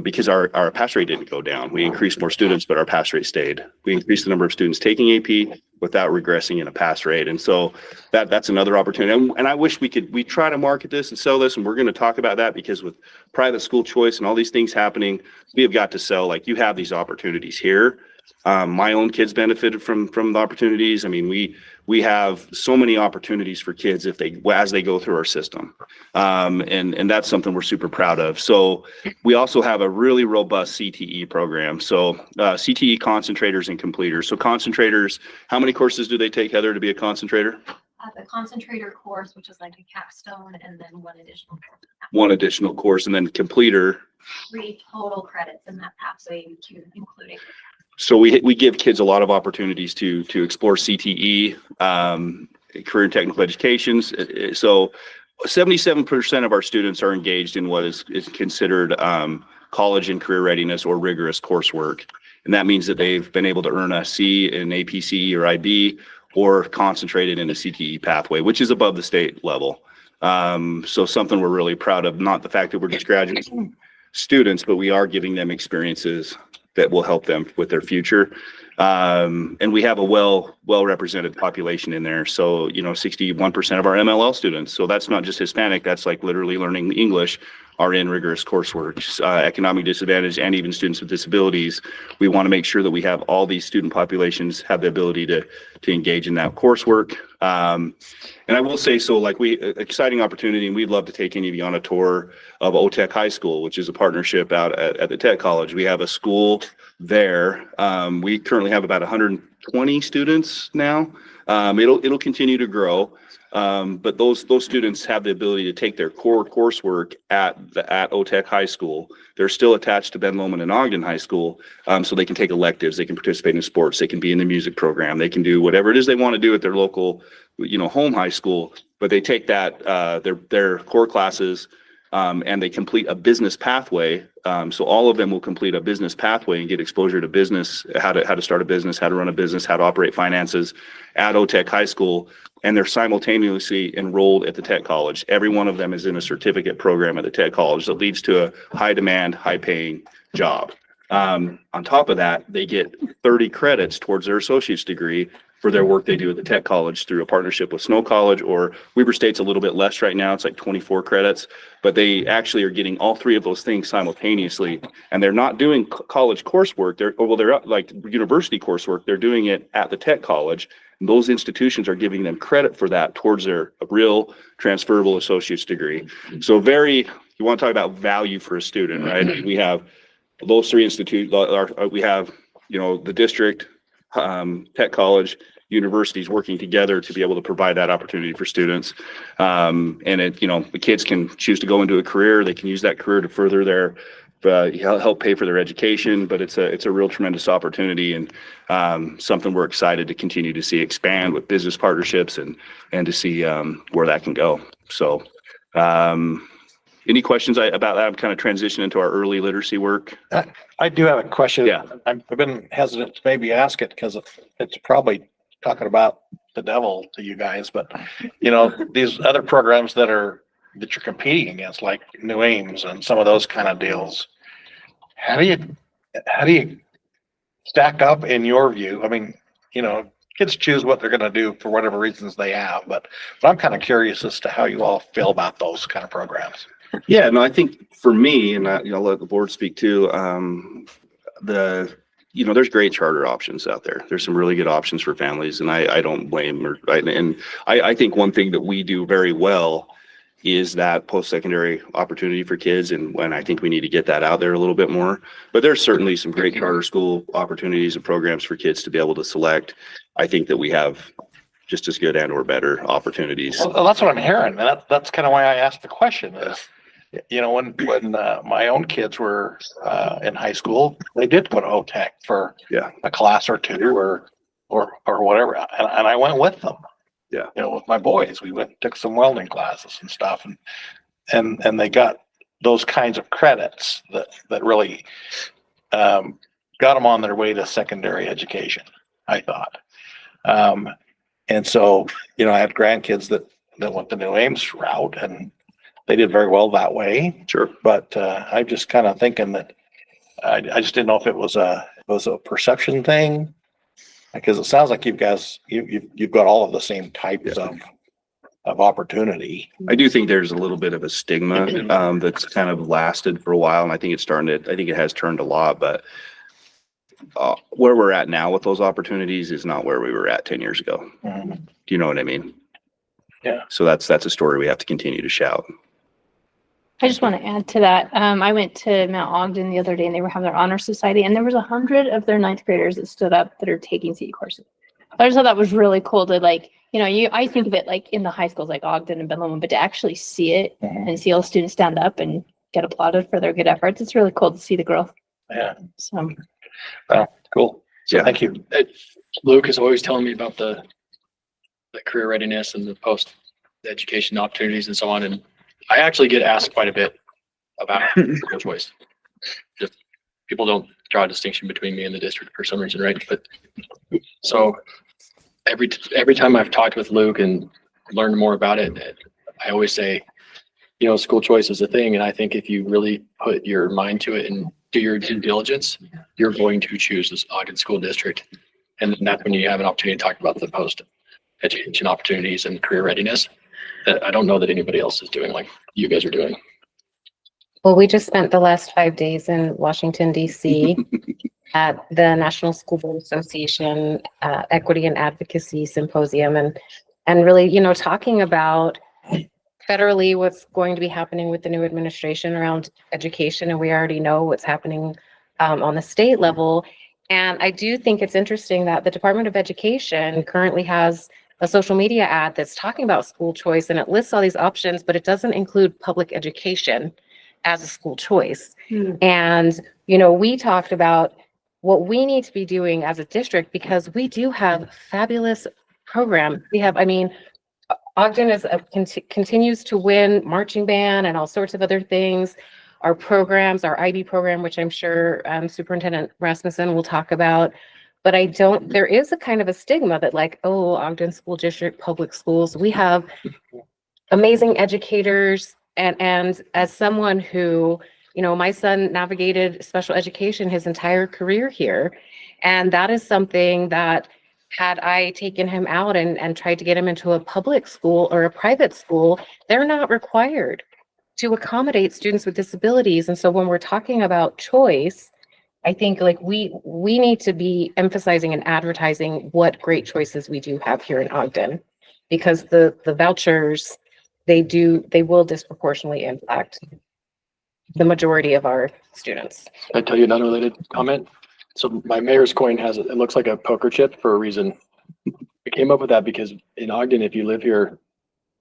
because our pass rate didn't go down. We increased more students, but our pass rate stayed. We increased the number of students taking AP without regressing in a pass rate. And so that's another opportunity. And I wish we try to market this and sell this, and we're going to talk about that, because with private school choice and all these things happening, we have got to sell, like, you have these opportunities here. My own kids benefited from the opportunities. I mean, we have so many opportunities for kids as they go through our system. And that's something we're super proud of. So we also have a really robust CTE program. So CTE concentrators and completers. So concentrators, how many courses do they take, Heather, to be a concentrator? The concentrator course, which is like a capstone, and then one additional course. One additional course, and then completer. 3 total credits in that pathway, including. So we give kids a lot of opportunities to explore CTE, career and technical educations. So 77% of our students are engaged in what is considered college and career readiness or rigorous coursework. And that means that they've been able to earn a C in APCE or IB, or concentrated in a CTE pathway, which is above the state level. So something we're really proud of, not the fact that we're just graduating students, but we are giving them experiences that will help them with their future. And we have a well-represented population in there. So, 61% of our MLL students, so that's not just Hispanic, that's like literally learning English, are in rigorous coursework. Economic disadvantage and even students with disabilities. We want to make sure that we have all these student populations have the ability to engage in that coursework. And I will say, so like exciting opportunity, and we'd love to take any of you on a tour of OTEC High School, which is a partnership out at the Tech College. We have a school there. We currently have about 120 students now. It'll continue to grow. But those students have the ability to take their core coursework at OTEC High School. They're still attached to Ben Lomond and Ogden High School, so they can take electives, they can participate in sports, they can be in the music program, they can do whatever it is they want to do at their local, home high school. But they take that their core classes, and they complete a business pathway. So all of them will complete a business pathway and get exposure to business, how to start a business, how to run a business, how to operate finances at OTEC High School. And they're simultaneously enrolled at the Tech College. Every one of them is in a certificate program at the Tech College that leads to a high demand, high paying job. On top of that, they get 30 credits towards their associate's degree for their work they do at the Tech College through a partnership with Snow College, or Weber State's a little bit less right now. It's like 24 credits, but they actually are getting all 3 of those things simultaneously. And they're not doing college coursework. They're like university coursework. They're doing it at the Tech College. And those institutions are giving them credit for that towards their real transferable associate's degree. So you want to talk about value for a student, right? We have those 3 institutes. We have, the district, Tech College, universities working together to be able to provide that opportunity for students. And the kids can choose to go into a career. They can use that career to further their, help pay for their education. But it's a real tremendous opportunity, and something we're excited to continue to see expand with business partnerships and to see where that can go. So, any questions about that? I'm kind of transitioning into our early literacy work. I do have a question. Yeah. I've been hesitant to maybe ask it because it's probably talking about the devil to you guys, but these other programs that you're competing against, like New Ames and some of those kind of deals, How do you stack up in your view? I mean, you know, kids choose what they're gonna do for whatever reasons they have, but I'm kind of curious as to how you all feel about those kind of programs. Yeah, no, I think for me, and I'll let the board speak too, there's great charter options out there. There's some really good options for families, and I don't blame I think one thing that we do very well is that post-secondary opportunity for kids, and when I think we need to get that out there a little bit more. But there's certainly some great charter school opportunities and programs for kids to be able to select. I think that we have just as good and or better opportunities. Well, that's what I'm hearing. And that's kind of why I asked the question is, you know, when my own kids were in high school, they did go to OTEC for a class or two or whatever. And I went with them. Yeah. You know, with my boys, we went and took some welding classes and stuff, and they got those kinds of credits that really got them on their way to secondary education, I thought. And so, you know, I had grandkids that went the New Ames route, and they did very well that way. Sure. But I'm just kind of thinking that I just didn't know if it was a perception thing, because it sounds like you've got all of the same types of opportunity. I do think there's a little bit of a stigma that's kind of lasted for a while, and I think I think it has turned a lot, but where we're at now with those opportunities is not where we were at 10 years ago. Mm-hmm. Do you know what I mean? Yeah. So that's a story we have to continue to shout. I just want to add to that. I went to Mount Ogden the other day and they were having their honor society, and there was 100 of their ninth graders that stood up that are taking CE courses. I just thought that was really cool to, like, you know, I think of it like in the high schools like Ogden and Bedlam, but to actually see it and see all the students stand up and get applauded for their good efforts, it's really cool to see the growth. Yeah. So. Cool. So Yeah. Thank you. Luke is always telling me about the career readiness and the post education opportunities and so on. And I actually get asked quite a bit about school choice. Just people don't draw a distinction between me and the district for some reason, right? But so every time I've talked with Luke and learned more about it, I always say, you know, school choice is a thing. And I think if you really put your mind to it and do your due diligence, you're going to choose this Ogden School District. And that's when you have an opportunity to talk about the post education opportunities and career readiness that I don't know that anybody else is doing like you guys are doing. Well, we just spent the last 5 days in Washington, D.C. at the National School Board Association Equity and Advocacy Symposium, and really, you know, talking about federally what's going to be happening with the new administration around education, and we already know what's happening on the state level. And I do think it's interesting that the Department of Education currently has a social media ad that's talking about school choice, and it lists all these options, but it doesn't include public education as a school choice. And, you know, we talked about what we need to be doing as a district, because we do have fabulous program. We have, I mean, Ogden is continues to win marching band and all sorts of other things. Our programs, our IB program, which I'm sure Superintendent Rasmussen will talk about. But there is a kind of a stigma that, like, oh, Ogden School District, public schools, we have amazing educators. And as someone who, you know, my son navigated special education his entire career here. And that is something that, had I taken him out and tried to get him into a public school or a private school, they're not required to accommodate students with disabilities. And so when we're talking about choice, I think like we need to be emphasizing and advertising what great choices we do have here in Ogden, because the vouchers, they will disproportionately impact the majority of our students. Can I tell you an unrelated comment? So my mayor's coin it looks like a poker chip for a reason. I came up with that because in Ogden, if you live here,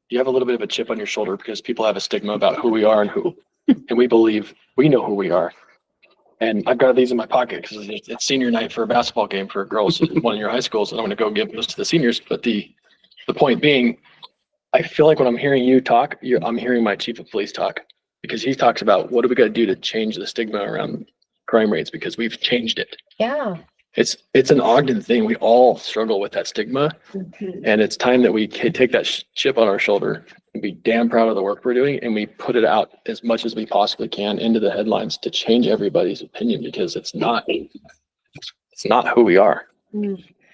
you have a little bit of a chip on your shoulder because people have a stigma about who we are and we believe we know who we are. And I've got these in my pocket because it's senior night for a basketball game for girls in one of your high schools, and I'm going to go give those to the seniors. But the point being, I feel like when I'm hearing you talk, I'm hearing my chief of police talk, because he talks about what do we got to do to change the stigma around crime rates, because we've changed it. Yeah. it's an Ogden thing. We all struggle with that stigma, and it's time that we take that chip on our shoulder and be damn proud of the work we're doing, and we put it out as much as we possibly can into the headlines to change everybody's opinion, because it's not who we are.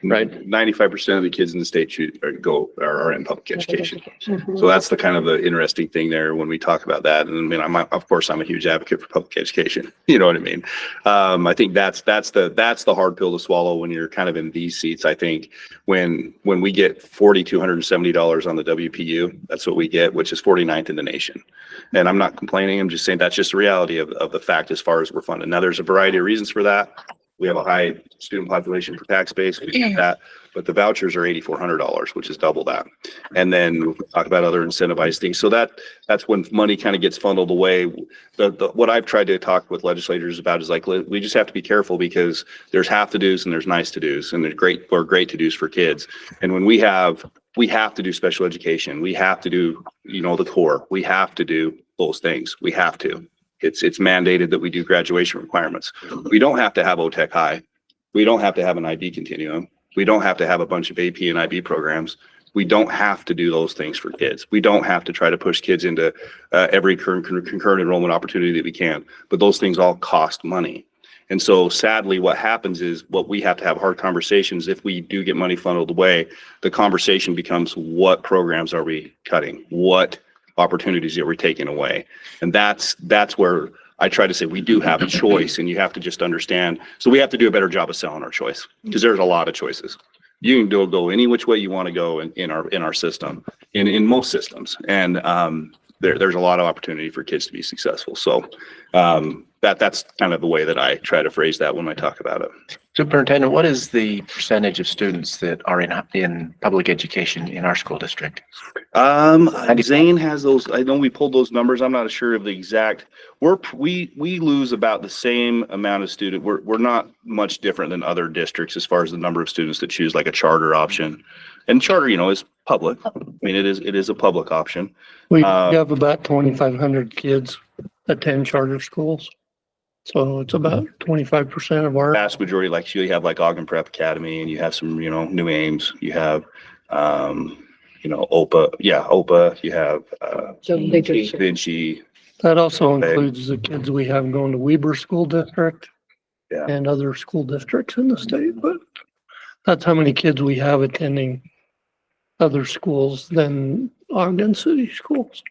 Right. 95% of the kids in the state are in public education. So that's the kind of the interesting thing there when we talk about that. And I mean, of course, I'm a huge advocate for public education. You know what I mean? I think that's the hard pill to swallow when you're kind of in these seats. I think when we get $4,270 on the WPU, that's what we get, which is 49th in the nation. And I'm not complaining. I'm just saying that's just the reality of the fact as far as we're funded. Now, there's a variety of reasons for that. We have a high student population per tax base, we get that, but the vouchers are $8,400, which is double that. And then we talk about other incentivized things. So that's when money kind of gets funneled away. What I've tried to talk with legislators about is like, we just have to be careful, because there's have to do's and there's nice to do's, and there's great to do's for kids. And when we have to do special education, we have to do, the core, we have to do those things. We have to. It's mandated that we do graduation requirements. We don't have to have OTEC high. We don't have to have an IB continuum. We don't have to have a bunch of AP and IB programs. We don't have to do those things for kids. We don't have to try to push kids into every concurrent enrollment opportunity that we can. But those things all cost money. And so sadly, what happens is what we have to have hard conversations. If we do get money funneled away, the conversation becomes, what programs are we cutting? What opportunities that we're taking away? And that's where I try to say we do have a choice, and you have to just understand. So we have to do a better job of selling our choice, because there's a lot of choices. You can go any which way you want to go in our system, in most systems. And there's a lot of opportunity for kids to be successful. So that's kind of the way that I try to phrase that when I talk about it. Superintendent, what is the percentage of students that are in public education in our school district? Zane has those. I know we pulled those numbers. I'm not sure of the exact. We lose about the same amount of student. We're not much different than other districts as far as the number of students that choose like a charter option. And charter, is public. I mean, it is a public option. We have about 2,500 kids attend charter schools. So it's about 25% of our. Vast majority, like you have like Ogden Prep Academy, and you have some, New Ames, you have, OPA. Yeah, OPA. You have Vinci. That also includes the kids we have going to Weber School District. Yeah. And other school districts in the state, but that's how many kids we have attending other schools than Ogden City schools.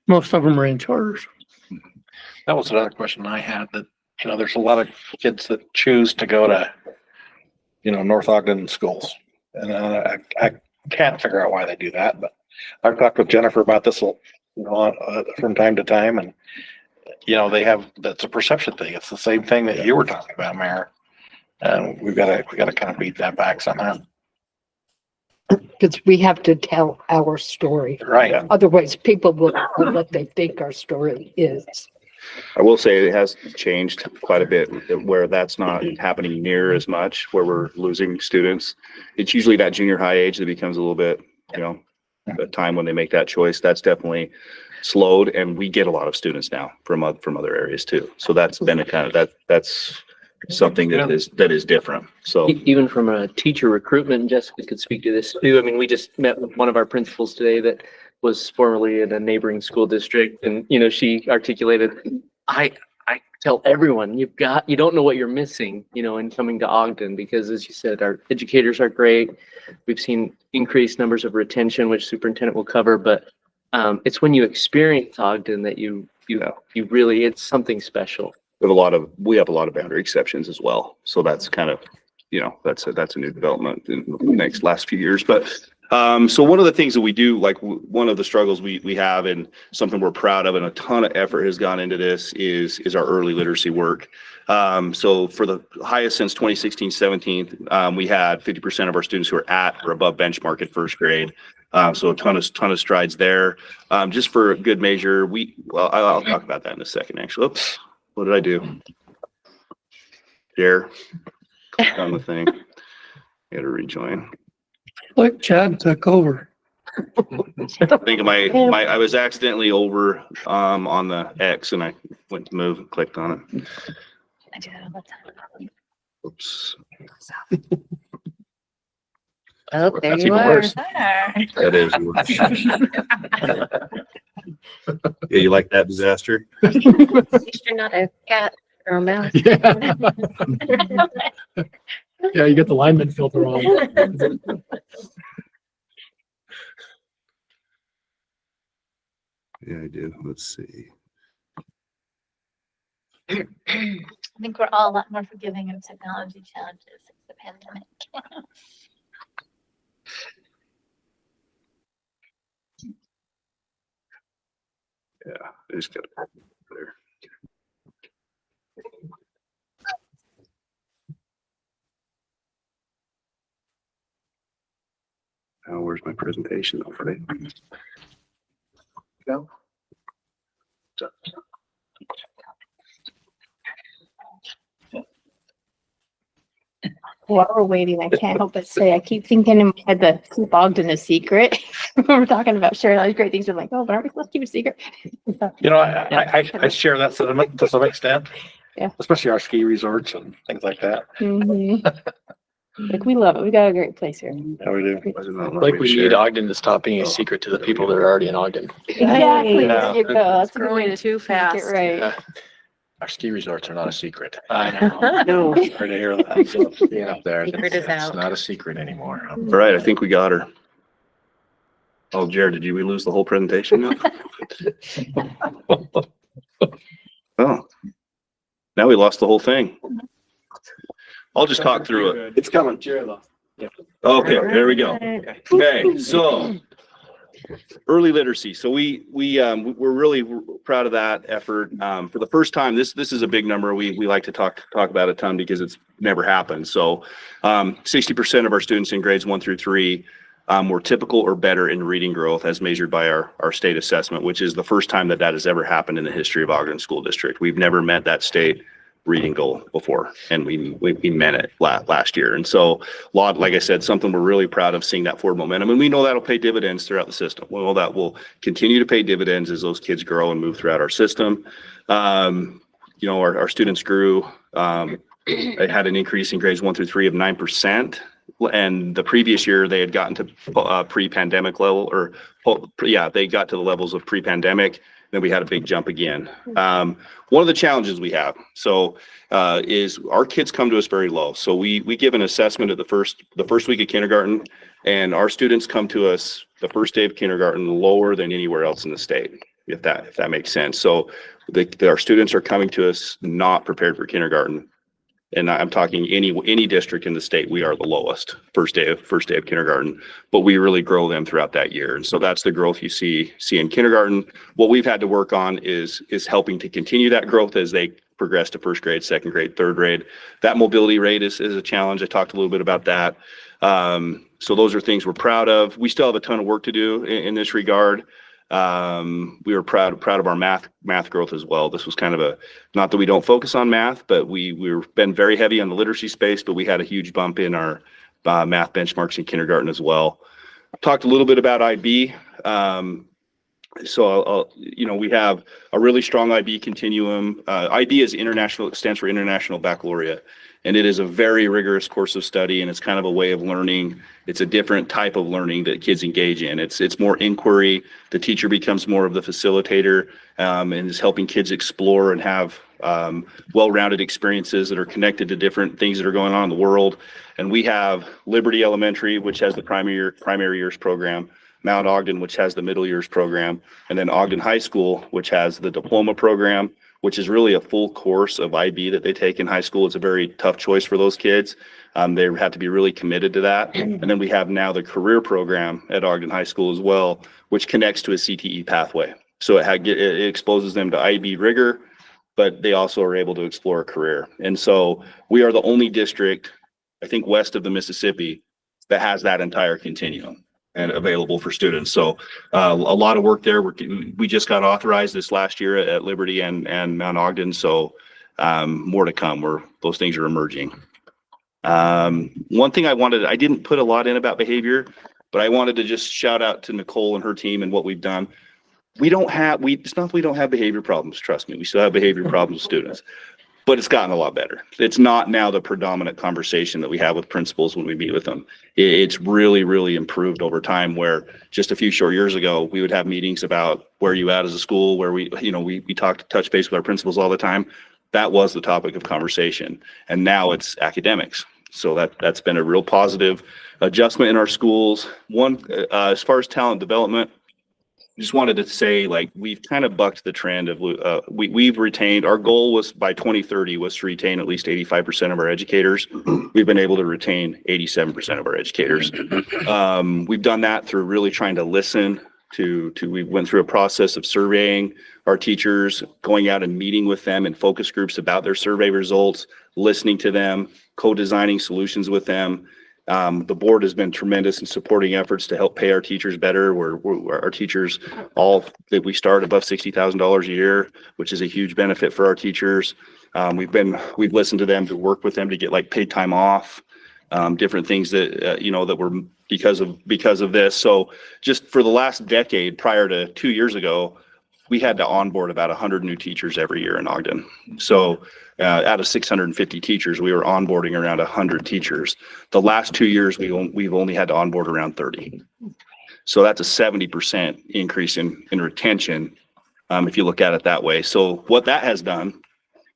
Most of them are in charters. That was another question I had, that, there's a lot of kids that choose to go to, North Ogden schools. And I can't figure out why they do that, but I've talked with Jennifer about this, from time to time, and, that's a perception thing. It's the same thing that you were talking about, Mayor. And we gotta kind of beat that back somehow. Because we have to tell our story. Right. Otherwise, people will know what they think our story is. I will say it has changed quite a bit, where that's not happening near as much, where we're losing students. It's usually that junior high age that becomes a little bit, the time when they make that choice. That's definitely slowed, and we get a lot of students now from other areas too. So that's been a kind of that's something that is different. So even from a teacher recruitment, Jessica could speak to this too. I mean, we just met with one of our principals today that was formerly in a neighboring school district, and she articulated, I tell everyone, you don't know what you're missing, in coming to Ogden, because as you said, our educators are great. We've seen increased numbers of retention, which superintendent will cover, but it's when you experience Ogden that you really, it's something special. We have a lot of boundary exceptions as well. So that's kind of, that's a new development in the last few years. But so one of the things that we do, like one of the struggles we have, and something we're proud of, and a ton of effort has gone into this, is our early literacy work. So for the highest since 2016-17, we had 50% of our students who are at or above benchmark at first grade. So a ton of strides there. Just for good measure, I'll talk about that in a second, actually. Oops. What did I do? Share. Click on the thing. Got to rejoin. Like Chad took over. I think I was accidentally over on the X, and I went to move and clicked on it. I do that all the time. Oops. Oh, there That's you even are. worse. That is. Yeah, you like that disaster? At least you're not a cat or a mouse. Yeah, you get the lineman filter on. Yeah, I do. Let's see. I think we're all a lot more forgiving of technology challenges since the pandemic. Yeah, I just got it there. Now, where's my presentation already? Go. While we're waiting, I can't help but say, I keep thinking in my head that keep Ogden a secret. We're talking about sharing all these great things. I'm like, oh, but aren't we supposed to keep a secret? You know, I share that sentiment to some extent. Yeah. Especially our ski resorts and things like that. Mhm. Like, we love it. We got a great place here. Yeah, we do. Like we need Ogden to stop being a secret to the people that are already in Ogden. Exactly. Yeah. There you go. That's a good way Growing to too make it fast. right. Yeah. Our ski resorts are not a secret. I know. No. Sorry to hear that. Being up there. Secret is It's out. not a secret anymore. All right, I think we got her. Oh, Jared, did we lose the whole presentation now? Oh, now we lost the whole thing. I'll just talk through it. It's coming. Okay, there we go. Okay, so early literacy. So we're really proud of that effort. For the first time, this is a big number. We like to talk about a ton because it's never happened. So 60% of our students in grades 1 through 3 were typical or better in reading growth as measured by our state assessment, which is the first time that has ever happened in the history of Ogden School District. We've never met that state reading goal before, and we met it last year. And so, like I said, something we're really proud of, seeing that forward momentum, and we know that'll pay dividends throughout the system. We know that will continue to pay dividends as those kids grow and move throughout our system. You know, our students grew. They had an increase in grades 1 through 3 of 9%. And the previous year they had gotten to pre-pandemic level, or they got to the levels of pre-pandemic. Then we had a big jump again. One of the challenges we have is our kids come to us very low. So we give an assessment at the first week of kindergarten, and our students come to us the first day of kindergarten lower than anywhere else in the state, if that makes sense. So our students are coming to us not prepared for kindergarten. And I'm talking any district in the state, we are the lowest first day of kindergarten, but we really grow them throughout that year. And so that's the growth you see in kindergarten. What we've had to work on is helping to continue that growth as they progress to first grade, second grade, third grade. That mobility rate is a challenge. I talked a little bit about that. So those are things we're proud of. We still have a ton of work to do in this regard. We were proud of our math growth as well. This was kind of not that we don't focus on math, but we've been very heavy on the literacy space, but we had a huge bump in our math benchmarks in kindergarten as well. Talked a little bit about IB. So we have a really strong IB continuum. IB stands for International Baccalaureate. And it is a very rigorous course of study, and it's kind of a way of learning. It's a different type of learning that kids engage in. It's more inquiry. The teacher becomes more of the facilitator, and is helping kids explore and have well-rounded experiences that are connected to different things that are going on in the world. And we have Liberty Elementary, which has the primary years program, Mount Ogden, which has the middle years program, and then Ogden High School, which has the diploma program, which is really a full course of IB that they take in high school. It's a very tough choice for those kids. They have to be really committed to that. And then we have now the career program at Ogden High School as well, which connects to a CTE pathway. So it exposes them to IB rigor, but they also are able to explore a career. And so we are the only district, I think, west of the Mississippi that has that entire continuum and available for students. So a lot of work there. We just got authorized this last year at Liberty and Mount Ogden. So more to come. Those things are emerging. One thing I didn't put a lot in about behavior, but I wanted to just shout out to Nicole and her team and what we've done. It's not that we don't have behavior problems. Trust me, we still have behavior problems with students. but it's gotten a lot better. It's not now the predominant conversation that we have with principals when we meet with them. It's really, really improved over time, where just a few short years ago, we would have meetings about where are you at as a school, where we touch base with our principals all the time. That was the topic of conversation. And now it's academics. So that's been a real positive adjustment in our schools. As far as talent development, just wanted to say, like, we've kind of bucked the trend of, we've retained, our goal was by 2030 was to retain at least 85% of our educators. We've been able to retain 87% of our educators. We've done that through really trying to listen we went through a process of surveying our teachers, going out and meeting with them in focus groups about their survey results, listening to them, co-designing solutions with them. The board has been tremendous in supporting efforts to help pay our teachers better. Our teachers we start above $60,000 a year, which is a huge benefit for our teachers. We've listened to them, to work with them to get like paid time off, different things that, that were because of this. So just for the last decade, prior to 2 years ago, we had to onboard about 100 new teachers every year in Ogden. So out of 650 teachers, we were onboarding around 100 teachers. The last 2 years, we've only had to onboard around 30. So that's a 70% increase in retention, if you look at it that way. So what that has done,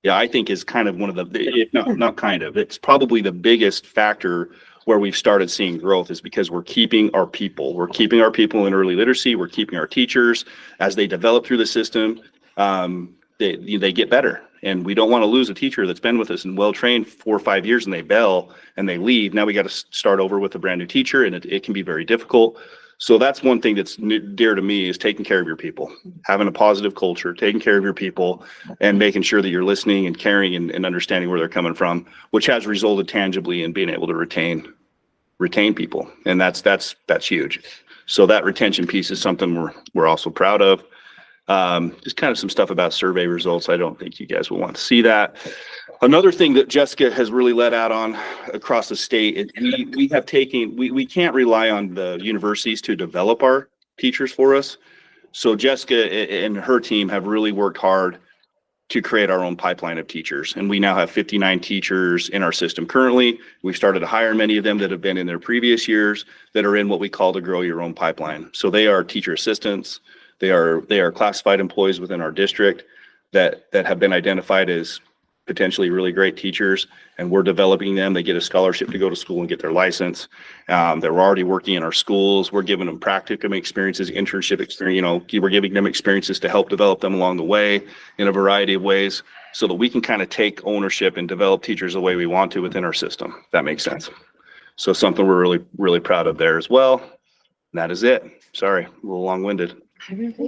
I think is kind of one of it's probably the biggest factor where we've started seeing growth, is because we're keeping our people. We're keeping our people in early literacy. We're keeping our teachers as they develop through the system. They get better, and we don't want to lose a teacher that's been with us and well-trained 4 or 5 years, and they bail and they leave. Now we got to start over with a brand new teacher, and it can be very difficult. So that's one thing that's dear to me, is taking care of your people, having a positive culture, taking care of your people, and making sure that you're listening and caring and understanding where they're coming from, which has resulted tangibly in being able to retain people. And that's huge. So that retention piece is something we're also proud of. Just kind of some stuff about survey results. I don't think you guys will want to see that. Another thing that Jessica has really let out on across the state is we can't rely on the universities to develop our teachers for us. So Jessica and her team have really worked hard to create our own pipeline of teachers. And we now have 59 teachers in our system currently. We've started to hire many of them that have been in their previous years that are in what we call the Grow Your Own pipeline. So they are teacher assistants. They are classified employees within our district that have been identified as potentially really great teachers, and we're developing them. They get a scholarship to go to school and get their license. They're already working in our schools. We're giving them practicum experiences, internship experience, we're giving them experiences to help develop them along the way in a variety of ways, so that we can kind of take ownership and develop teachers the way we want to within our system. If that makes sense. So something we're really, really proud of there as well. And that is it. Sorry, a little long-winded.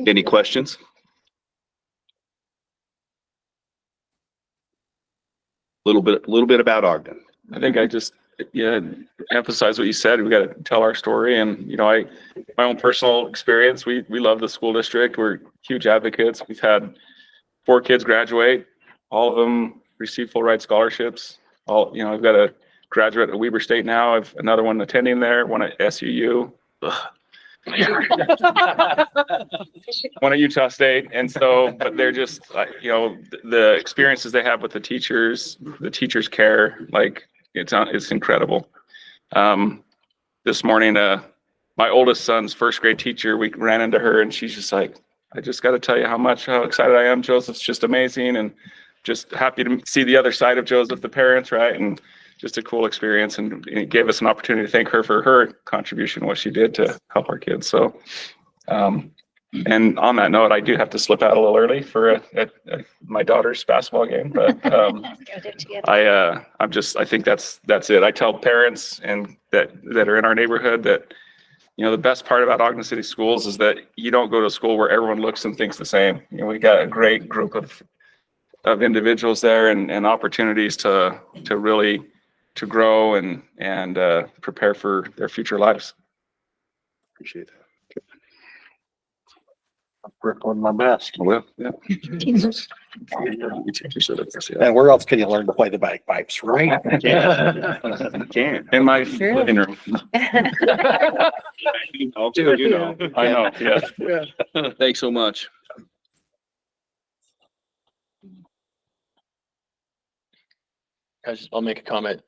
Any questions? Little bit about Ogden. I think I just emphasize what you said. We got to tell our story, and my own personal experience. We love the school district. We're huge advocates. We've had 4 kids graduate. All of them receive full ride scholarships. I've got a graduate at Weber State now. I've another one attending there. One at SUU. One at Utah State. And so, but they're just the experiences they have with the teachers care, like it's incredible. This morning, my oldest son's first grade teacher, we ran into her, and she's just like, I just got to tell you how excited I am. Joseph's just amazing, and just happy to see the other side of Joseph, the parents, right? And just a cool experience, and it gave us an opportunity to thank her for her contribution, what she did to help our kids. So, and on that note, I do have to slip out a little early for my daughter's basketball game, but I think that's it. I tell parents and that are in our neighborhood that the best part about Ogden City Schools is that you don't go to a school where everyone looks and thinks the same. We got a great group of individuals there, and opportunities to really to grow and prepare for their future lives. Appreciate that. Work on my best. Well, yeah. And where else can you learn to play the bagpipes, right? Yeah. You can. In my living room. I know. Yeah. Thanks so much. I'll make a comment.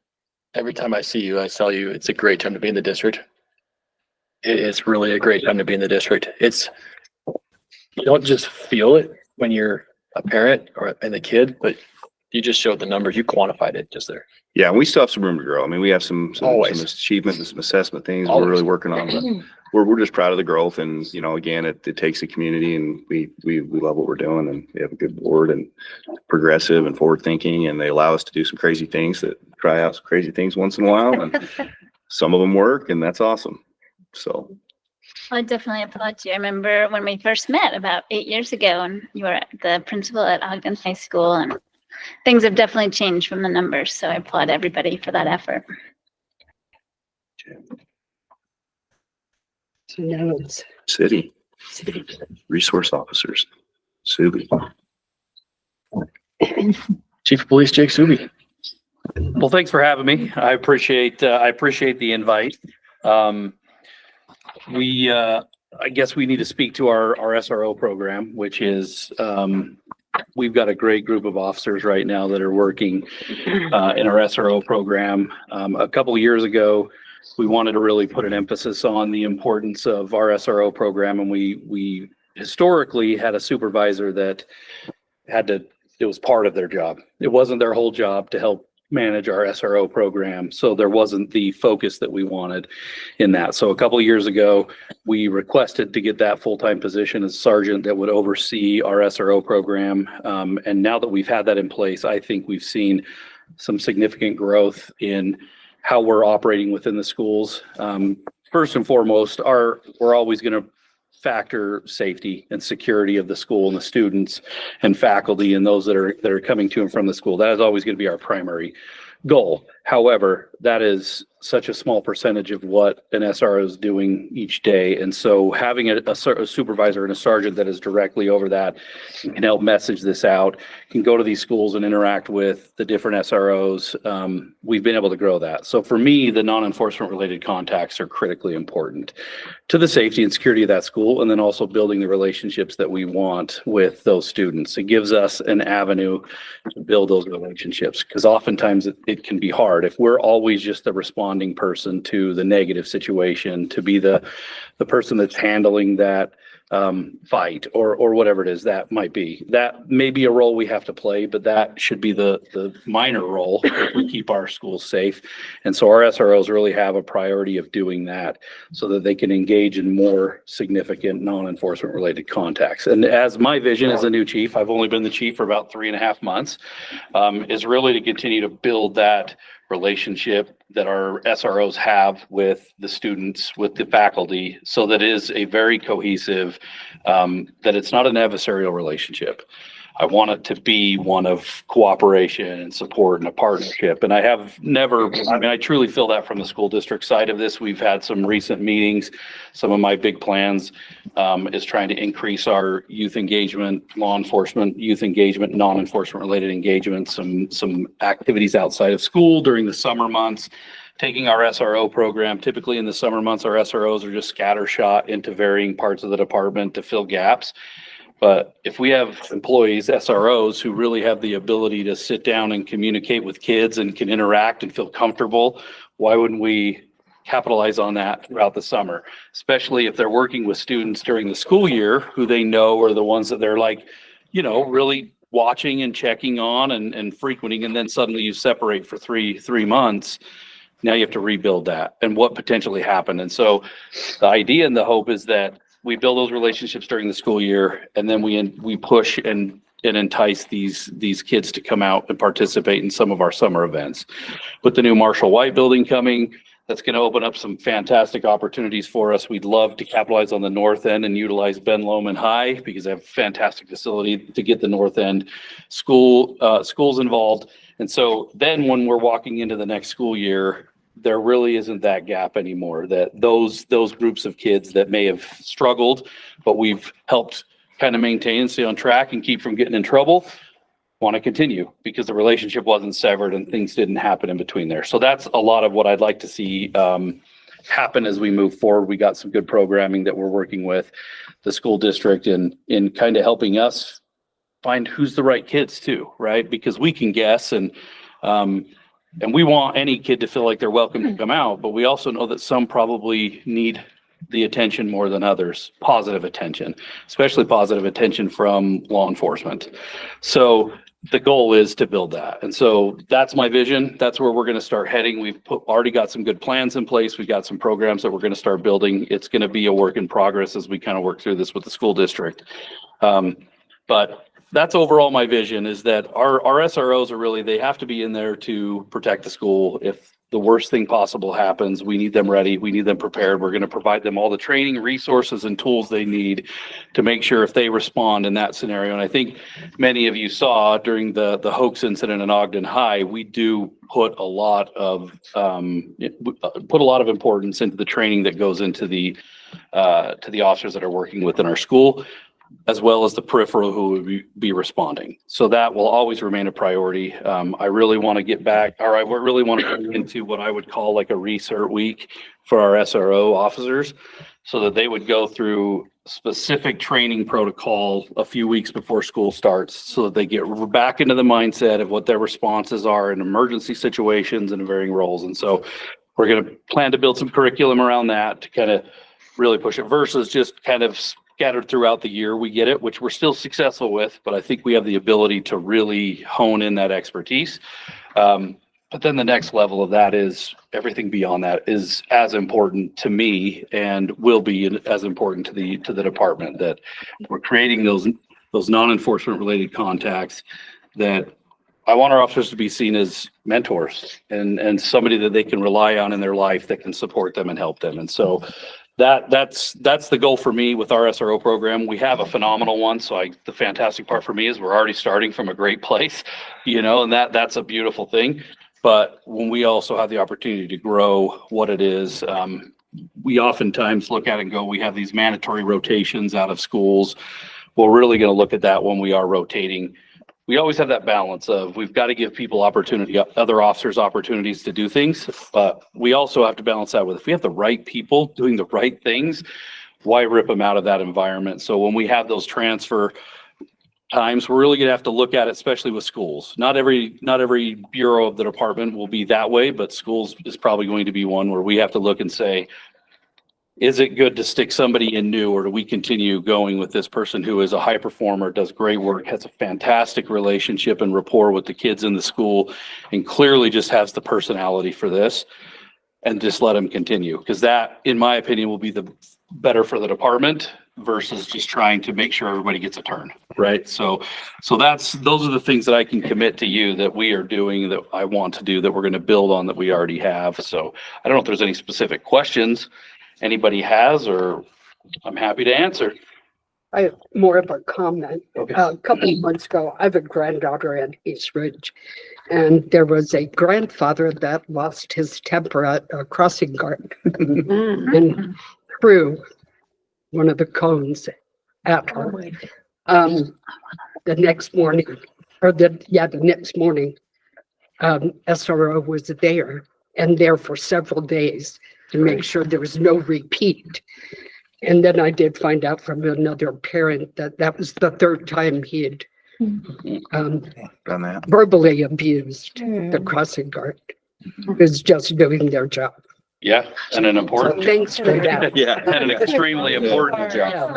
Every time I see you, I tell you it's a great time to be in the district. It's really a great time to be in the district. You don't just feel it when you're a parent and a kid, but you just showed the numbers. You quantified it just there. Yeah, and we still have some room to grow. I mean, we have some Always. achievements and some assessment things Always. we're really working on. But we're just proud of the growth, and again, it takes a community, and we love what we're doing, and we have a good board and progressive and forward thinking, and they allow us to do some crazy things, try out some crazy things once in a while, and some of them work, and that's awesome. So. I definitely applaud you. I remember when we first met about 8 years ago, and you were the principal at Ogden High School, and things have definitely changed from the numbers. So I applaud everybody for that effort. So now it's City resource officers, Subi. Chief of Police Jake Subi. Well, thanks for having me. I appreciate the invite. I guess we need to speak to our SRO program, which is, we've got a great group of officers right now that are working in our SRO program. A couple of years ago, we wanted to really put an emphasis on the importance of our SRO program, and we historically had a supervisor that it was part of their job. It wasn't their whole job to help manage our SRO program. So there wasn't the focus that we wanted in that. So a couple of years ago, we requested to get that full-time position as sergeant that would oversee our SRO program. And now that we've had that in place, I think we've seen some significant growth in how we're operating within the schools. First and foremost, we're always going to factor safety and security of the school and the students and faculty and those that are coming to and from the school. That is always going to be our primary goal. However, that is such a small percentage of what an SRO is doing each day. And so having a supervisor and a sergeant that is directly over that can help message this out, can go to these schools and interact with the different SROs. We've been able to grow that. So for me, the non-enforcement related contacts are critically important to the safety and security of that school, and then also building the relationships that we want with those students. It gives us an avenue to build those relationships, because oftentimes it can be hard if we're always just the responding person to the negative situation, to be the person that's handling that fight or whatever it is that might be. That may be a role we have to play, but that should be the minor role if we keep our schools safe. And so our SROs really have a priority of doing that so that they can engage in more significant non-enforcement related contacts. And as my vision as a new chief, I've only been the chief for about 3.5 months, is really to continue to build that relationship that our SROs have with the students, with the faculty, so that it is a very cohesive, that it's not an adversarial relationship. I want it to be one of cooperation and support and a partnership. And I truly feel that from the school district side of this. We've had some recent meetings. Some of my big plans is trying to increase our youth engagement, law enforcement, youth engagement, non-enforcement related engagement, some activities outside of school during the summer months. Taking our SRO program, typically in the summer months, our SROs are just scattershot into varying parts of the department to fill gaps. But if we have employees, SROs, who really have the ability to sit down and communicate with kids and can interact and feel comfortable, why wouldn't we capitalize on that throughout the summer? Especially if they're working with students during the school year who they know are the ones that they're really watching and checking on and frequenting, and then suddenly you separate for three months. Now you have to rebuild that and what potentially happened. And so the idea and the hope is that we build those relationships during the school year, and then we push and entice these kids to come out and participate in some of our summer events. With the new Marshall White building coming, that's going to open up some fantastic opportunities for us. We'd love to capitalize on the north end and utilize Ben Lomond High, because they have a fantastic facility to get the north end schools involved. And so then when we're walking into the next school year, there really isn't that gap anymore, that those groups of kids that may have struggled, but we've helped kind of maintain and stay on track and keep from getting in trouble, want to continue because the relationship wasn't severed and things didn't happen in between there. So that's a lot of what I'd like to see happen as we move forward. We got some good programming that we're working with the school district in kind of helping us find who's the right kids too, right? Because we can guess and And we want any kid to feel like they're welcome to come out, but we also know that some probably need the attention more than others, positive attention, especially positive attention from law enforcement. So the goal is to build that. And so that's my vision. That's where we're going to start heading. We've already got some good plans in place. We've got some programs that we're going to start building. It's going to be a work in progress as we kind of work through this with the school district. But that's overall my vision, is that our SROs are really, they have to be in there to protect the school. If the worst thing possible happens, we need them ready. We need them prepared. We're going to provide them all the training, resources, and tools they need to make sure if they respond in that scenario. And I think many of you saw during the hoax incident in Ogden High, we do put a lot of importance into the training that goes into the to the officers that are working within our school, as well as the peripheral who will be responding. So that will always remain a priority. I really want to get back, or I really want to get into what I would call like a recert week for our SRO officers, so that they would go through specific training protocol a few weeks before school starts, so that they get back into the mindset of what their responses are in emergency situations and varying roles. And so we're going to plan to build some curriculum around that to kind of really push it, versus just kind of scattered throughout the year. We get it, which we're still successful with, but I think we have the ability to really hone in that expertise. But then the next level of that is everything beyond that is as important to me and will be as important to the department, that we're creating those non-enforcement related contacts, that I want our officers to be seen as mentors and somebody that they can rely on in their life that can support them and help them. And so that's the goal for me with our SRO program. We have a phenomenal one. So the fantastic part for me is we're already starting from a great place, and that's a beautiful thing. But when we also have the opportunity to grow what it is, we oftentimes look at it and go, we have these mandatory rotations out of schools. We're really going to look at that when we are rotating. We always have that balance of, we've got to give people other officers opportunities to do things, but we also have to balance that with, if we have the right people doing the right things, why rip them out of that environment? So when we have those transfer times, we're really going to have to look at it, especially with schools. Not every bureau of the department will be that way, but schools is probably going to be one where we have to look and say, is it good to stick somebody in new, or do we continue going with this person who is a high performer, does great work, has a fantastic relationship and rapport with the kids in the school, and clearly just has the personality for this, and just let them continue? Because that, in my opinion, will be the better for the department versus just trying to make sure everybody gets a turn, right? So those are the things that I can commit to you that we are doing, that I want to do, that we're going to build on, that we already have. So I don't know if there's any specific questions anybody has, or I'm happy to answer. I have more of a comment. Okay. A couple of months ago, I have a granddaughter in East Ridge, and there was a grandfather that lost his temper at a crossing guard and threw one of the cones at her. The next morning, SRO was there for several days to make sure there was no repeat. And then I did find out from another parent that was the third time he had verbally abused the crossing guard, who was just doing their job. Yeah, and an important. Thanks for that. Yeah, and an extremely important job.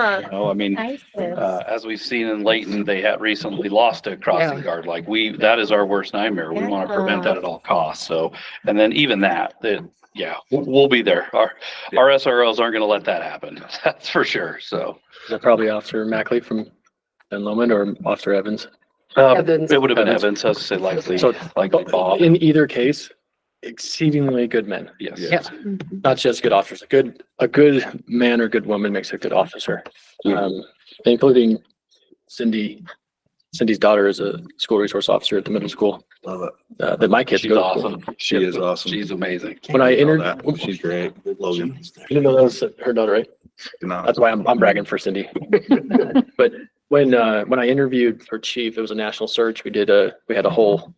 Yeah. As we've seen in Layton, they had recently lost a crossing guard. Like that is our worst nightmare. We want to prevent that at all costs. So, and then even we'll be there. Our SROs aren't going to let that happen. That's for sure. So Is that probably Officer Mackley from Ben Lomond or Officer Evans? Evans. It would have been Evans. I was to say likely Bob. In either case, exceedingly good men. Yes. Yeah. Not just good officers. A good man or good woman makes a good officer. Including Cindy's daughter is a school resource officer at the middle school. Love it. That my kids She's go to awesome. school. She is awesome. She's amazing. When I interviewed, She's great. Logan. you didn't know that was her daughter, right? No. That's why I'm bragging for Cindy. But when I interviewed for chief, it was a national search. We had a whole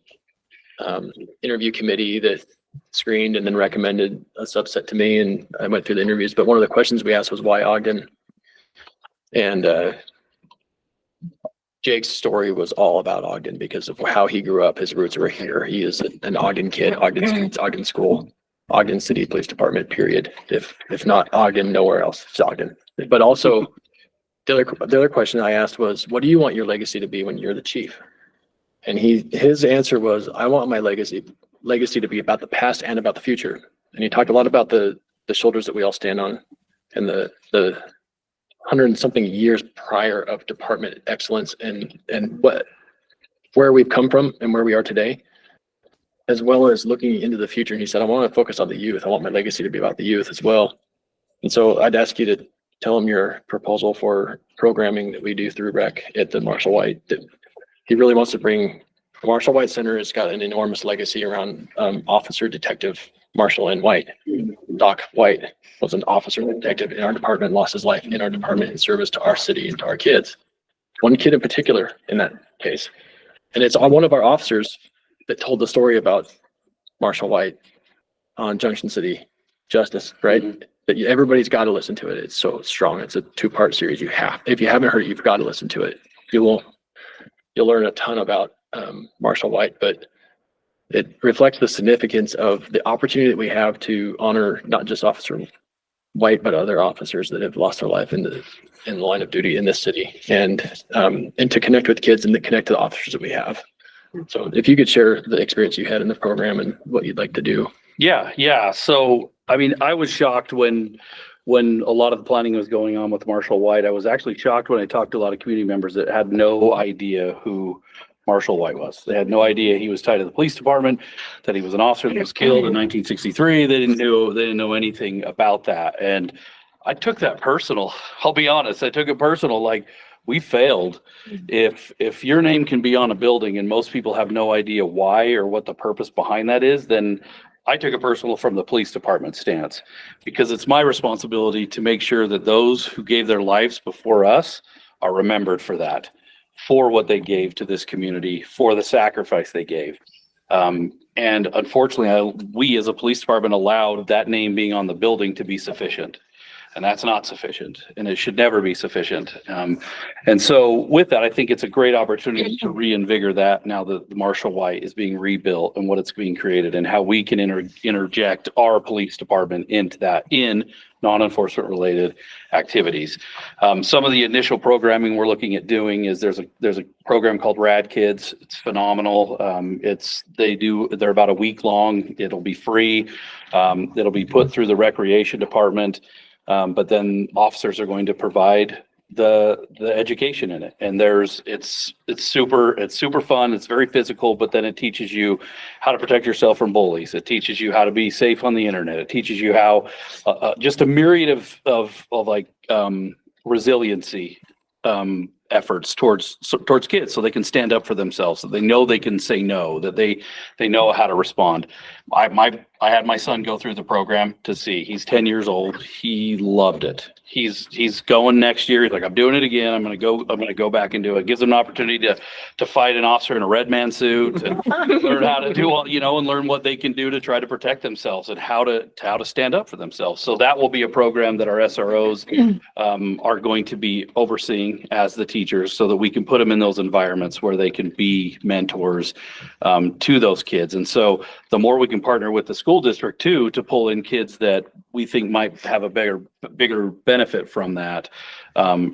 interview committee that screened and then recommended a subset to me, and I went through the interviews. But one of the questions we asked was why Ogden, and Jake's story was all about Ogden because of how he grew up. His roots were here. He is an Ogden kid, Ogden streets, Ogden school, Ogden City Police Department, period. If not Ogden, nowhere else. It's Ogden. But also the other question I asked was, what do you want your legacy to be when you're the chief? And his answer was, I want my legacy to be about the past and about the future. And he talked a lot about the shoulders that we all stand on and the 100 and something years prior of department excellence and where we've come from and where we are today, as well as looking into the future. And he said, I want to focus on the youth. I want my legacy to be about the youth as well. And so I'd ask you to tell him your proposal for programming that we do through rec at the Marshall White. He really wants to bring, Marshall White Center has got an enormous legacy around officer, detective, Marshall and White. Doc White was an officer and detective in our department, lost his life in our department in service to our city and to our kids. One kid in particular in that case. And it's one of our officers that told the story about Marshall White on Junction City Justice, right? That everybody's got to listen to it. It's so strong. It's a 2-part series. If you haven't heard it, you've got to listen to it. You'll learn a ton about Marshall White, but it reflects the significance of the opportunity that we have to honor not just Officer White, but other officers that have lost their life in the line of duty in this city, and to connect with kids and to connect to the officers that we have. So if you could share the experience you had in the program and what you'd like to do. Yeah. So, I mean, I was shocked when a lot of the planning was going on with Marshall White. I was actually shocked when I talked to a lot of community members that had no idea who Marshall White was. They had no idea he was tied to the police department, that he was an officer that was killed in 1963. They didn't know anything about that. And I took that personal. I'll be honest. I took it personal. Like, we failed. If your name can be on a building and most people have no idea why or what the purpose behind that is, then I took it personal from the police department stance, because it's my responsibility to make sure that those who gave their lives before us are remembered for that, for what they gave to this community, for the sacrifice they gave. And unfortunately, we as a police department allowed that name being on the building to be sufficient. And that's not sufficient, and it should never be sufficient. And so with that, I think it's a great opportunity to reinvigorate that now that the Marshall White is being rebuilt and what it's being created and how we can interject our police department into that in non-enforcement related activities. Some of the initial programming we're looking at doing is there's a program called Rad Kids. It's phenomenal. They're about a week long. It'll be free. It'll be put through the recreation department. But then officers are going to provide the education in it. And it's super fun. It's very physical, but then it teaches you how to protect yourself from bullies. It teaches you how to be safe on the internet. It teaches you how just a myriad of like resiliency efforts towards kids, so they can stand up for themselves, so they know they can say no, that they know how to respond. I had my son go through the program to see. He's 10 years old. He loved it. He's going next year. He's like, I'm doing it again. I'm gonna go back and do it. Gives them an opportunity to fight an officer in a red man suit and learn how to do all, and learn what they can do to try to protect themselves and how to stand up for themselves. So that will be a program that our SROs are going to be overseeing as the teachers, so that we can put them in those environments where they can be mentors to those kids. And so the more we can partner with the school district too, to pull in kids that we think might have a bigger benefit from that,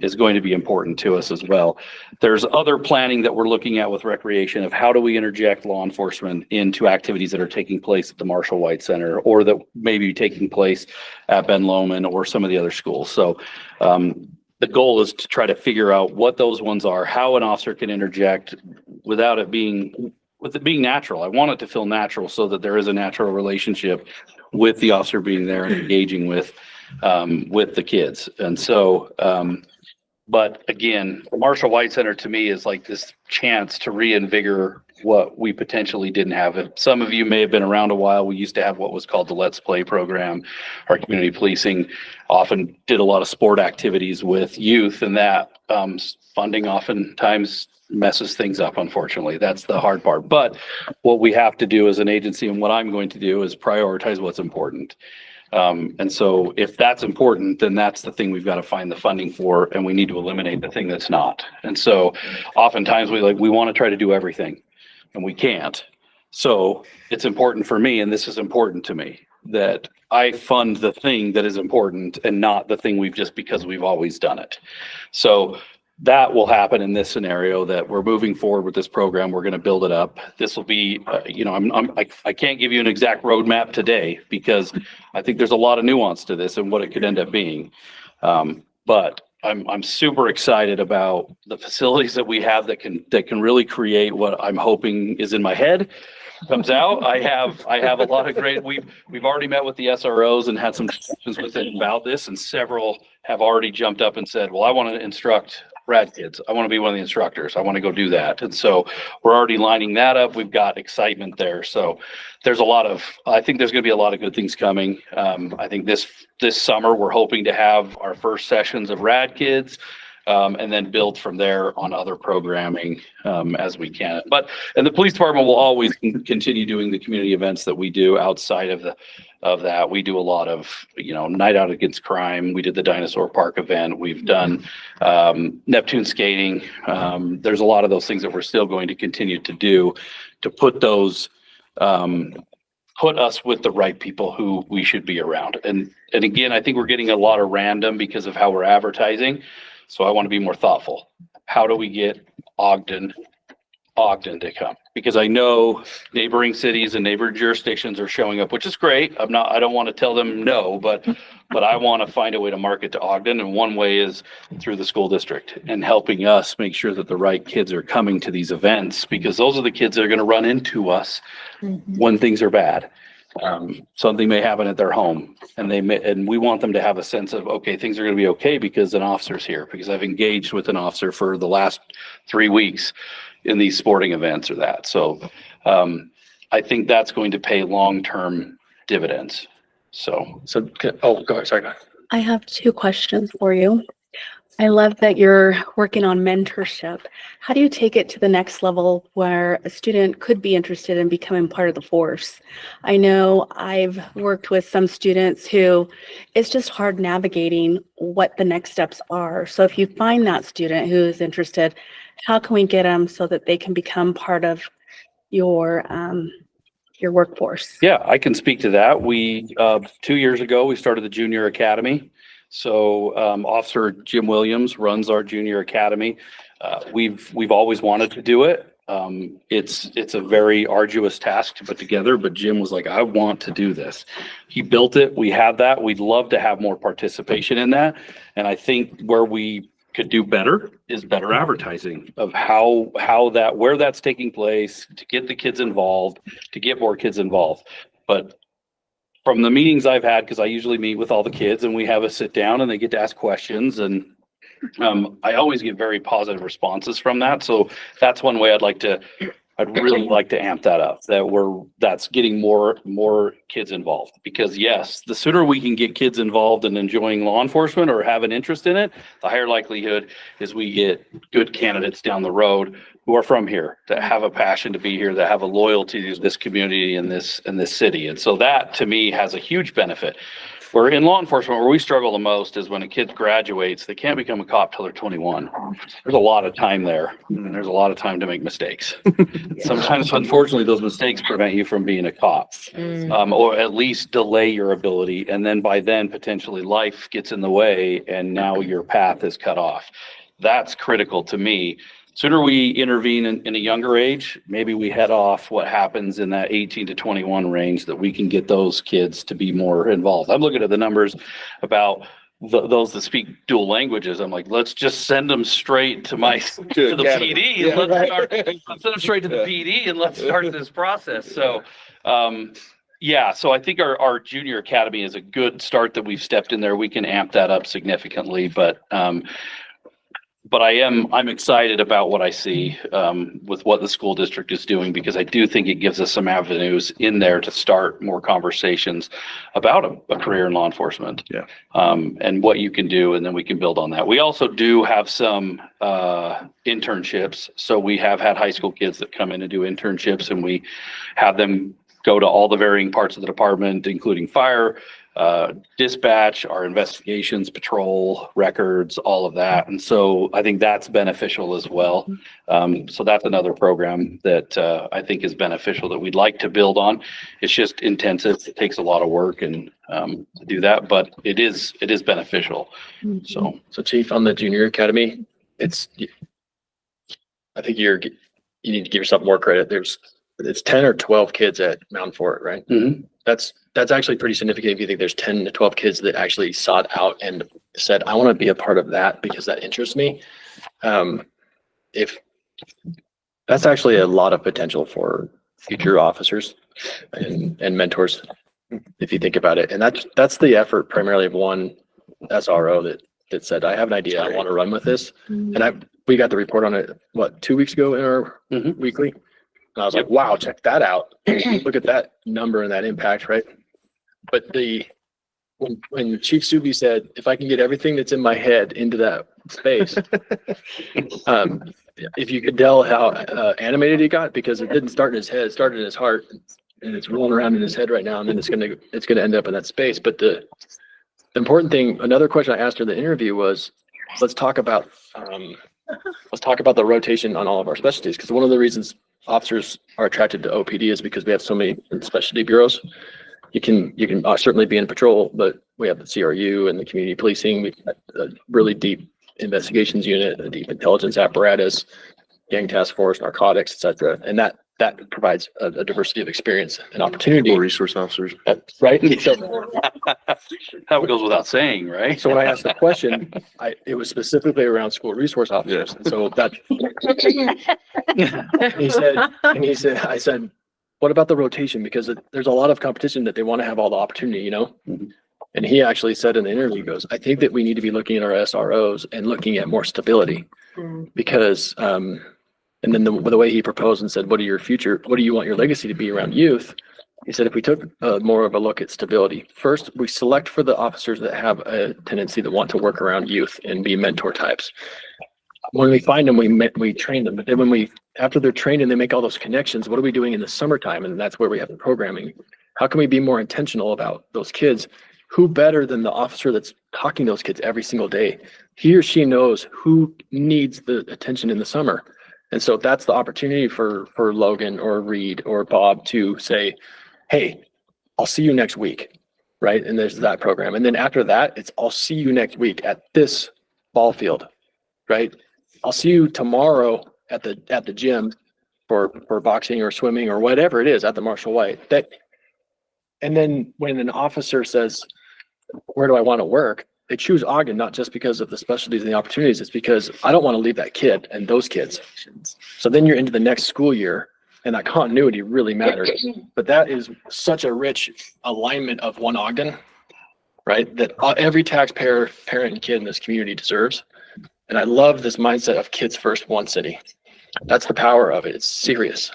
is going to be important to us as well. There's other planning that we're looking at with recreation of how do we interject law enforcement into activities that are taking place at the Marshall White Center, or that may be taking place at Ben Lomond or some of the other schools. So the goal is to try to figure out what those ones are, how an officer can interject without it being natural. I want it to feel natural, so that there is a natural relationship with the officer being there and engaging with the kids. And so, but again, Marshall White Center to me is like this chance to reinvigorate what we potentially didn't have. And some of you may have been around a while. We used to have what was called the Let's Play program. Our community policing often did a lot of sport activities with youth, and that funding oftentimes messes things up, unfortunately. That's the hard part. But what we have to do as an agency, and what I'm going to do, is prioritize what's important. And so if that's important, then that's the thing we've got to find the funding for, and we need to eliminate the thing that's not. And so oftentimes we want to try to do everything and we can't. So it's important for me, and this is important to me, that I fund the thing that is important and not the thing because we've always done it. So that will happen in this scenario, that we're moving forward with this program. We're going to build it up. This will be, I can't give you an exact roadmap today because I think there's a lot of nuance to this and what it could end up being. But I'm super excited about the facilities that we have that can really create what I'm hoping is in my head comes out. I have a lot of great, we've already met with the SROs and had some discussions with them about this, and several have already jumped up and said, well, I want to instruct rad kids. I want to be one of the instructors. I want to go do that. And so we're already lining that up. We've got excitement there. So there's I think there's going to be a lot of good things coming. I think this summer, we're hoping to have our first sessions of rad kids, and then build from there on other programming as we can. And the police department will always continue doing the community events that we do outside of that. We do a lot of, Night Out Against Crime. We did the Dinosaur Park event. We've done Neptune skating. There's a lot of those things that we're still going to continue to do to put us with the right people who we should be around. And again, I think we're getting a lot of random because of how we're advertising. So I want to be more thoughtful. How do we get Ogden to come? Because I know neighboring cities and neighboring jurisdictions are showing up, which is great. I don't want to tell them no, but I want to find a way to market to Ogden. And one way is through the school district and helping us make sure that the right kids are coming to these events, because those are the kids that are going to run into us when things are bad. Something may happen at their home, and we want them to have a sense of, okay, things are going to be okay because an officer's here, because I've engaged with an officer for the last 3 weeks in these sporting events or that. So I think that's going to pay long-term dividends. Go ahead. Sorry. I have 2 questions for you. I love that you're working on mentorship. How do you take it to the next level where a student could be interested in becoming part of the force? I know I've worked with some students who it's just hard navigating what the next steps are. So if you find that student who is interested, how can we get them so that they can become part of your workforce? Yeah, I can speak to that. 2 years ago, we started the Junior Academy. So Officer Jim Williams runs our Junior Academy. We've always wanted to do it. It's a very arduous task to put together, but Jim was like, I want to do this. He built it. We have that. We'd love to have more participation in that. And I think where we could do better is better advertising of where that's taking place, to get the kids involved, to get more kids involved. But from the meetings I've had, because I usually meet with all the kids and we have a sit down and they get to ask questions, and I always get very positive responses from that. So that's one way I'd really like to amp that up, that's getting more kids involved, because yes, the sooner we can get kids involved and enjoying law enforcement or have an interest in it, the higher likelihood is we get good candidates down the road who are from here, that have a passion to be here, that have a loyalty to this community and this city. And so that to me has a huge benefit. Where in law enforcement, where we struggle the most is when a kid graduates, they can't become a cop till they're 21. There's a lot of time there, and there's a lot of time to make mistakes. Sometimes, unfortunately, those mistakes prevent you from being a cop, or at least delay your ability. And then by then, potentially life gets in the way, and now your path is cut off. That's critical to me. Sooner we intervene in a younger age, maybe we head off what happens in that 18 to 21 range, that we can get those kids to be more involved. I'm looking at the numbers about those that speak dual languages. I'm like, let's just send them straight to the PD. And let's send them straight to the PD and let's start this process. So, so I think our Junior Academy is a good start that we've stepped in there. We can amp that up significantly, but I'm excited about what I see with what the school district is doing, because I do think it gives us some avenues in there to start more conversations about a career in law enforcement, and what you can do, and then we can build on that. We also do have some internships. So we have had high school kids that come in and do internships, and we have them go to all the varying parts of the department, including fire, dispatch, our investigations, patrol records, all of that. And so I think that's beneficial as well. So that's another program that I think is beneficial that we'd like to build on. It's just intensive. It takes a lot of work and to do that, but it is beneficial. So Chief, on the junior academy, I think you need to give yourself more credit. It's 10 or 12 kids at Mountain Fort, right? Mhm. That's actually pretty significant if you think there's 10 to 12 kids that actually sought out and said, I want to be a part of that because that interests me. If that's actually a lot of potential for future officers and mentors, if you think about it. And that's the effort primarily of one SRO that said, I have an idea, I want to run with this. And we got the report on it, 2 weeks ago in our weekly? And I was like, wow, check that out. Look at that number and that impact, right? But when Chief Subi said, if I can get everything that's in my head into that space, if you could tell how animated he got, because it didn't start in his head, it started in his heart, and it's rolling around in his head right now, and then it's gonna end up in that space. But the important thing, another question I asked her in the interview was, let's talk about the rotation on all of our specialties, because one of the reasons officers are attracted to OPD is because we have so many specialty bureaus. You can certainly be in patrol, but we have the CRU and the community policing, we've got a really deep investigations unit, a deep intelligence apparatus, gang task force, narcotics, et cetera. And that provides a diversity of experience and opportunity. Resource officers. Right? So, that goes without saying, right? so when I asked the question, it was specifically around school resource officers. And so that, he said, I said, what about the rotation? Because there's a lot of competition that they want to have all the opportunity, you know? And he actually said in the interview, he goes, I think that we need to be looking at our SROs and looking at more stability because, and then the way he proposed and said, what do you want your legacy to be around youth? He said, if we took more of a look at stability, first, we select for the officers that have a tendency to want to work around youth and be mentor types. When we find them, we train them. But then after they're trained and they make all those connections, what are we doing in the summertime? And that's where we have the programming. How can we be more intentional about those kids? Who better than the officer that's talking to those kids every single day? He or she knows who needs the attention in the summer. And so that's the opportunity for Logan or Reed or Bob to say, hey, I'll see you next week, right? And there's that program. And then after that, it's I'll see you next week at this ball field, right? I'll see you tomorrow at the gym for boxing or swimming or whatever it is at the Marshall White. And then when an officer says, where do I want to work? They choose Ogden, not just because of the specialties and the opportunities. It's because I don't want to leave that kid and those kids. So then you're into the next school year and that continuity really matters. But that is such a rich alignment of one Ogden, right? That every taxpayer, parent, and kid in this community deserves. And I love this mindset of kids first, one city. That's the power of it. It's serious.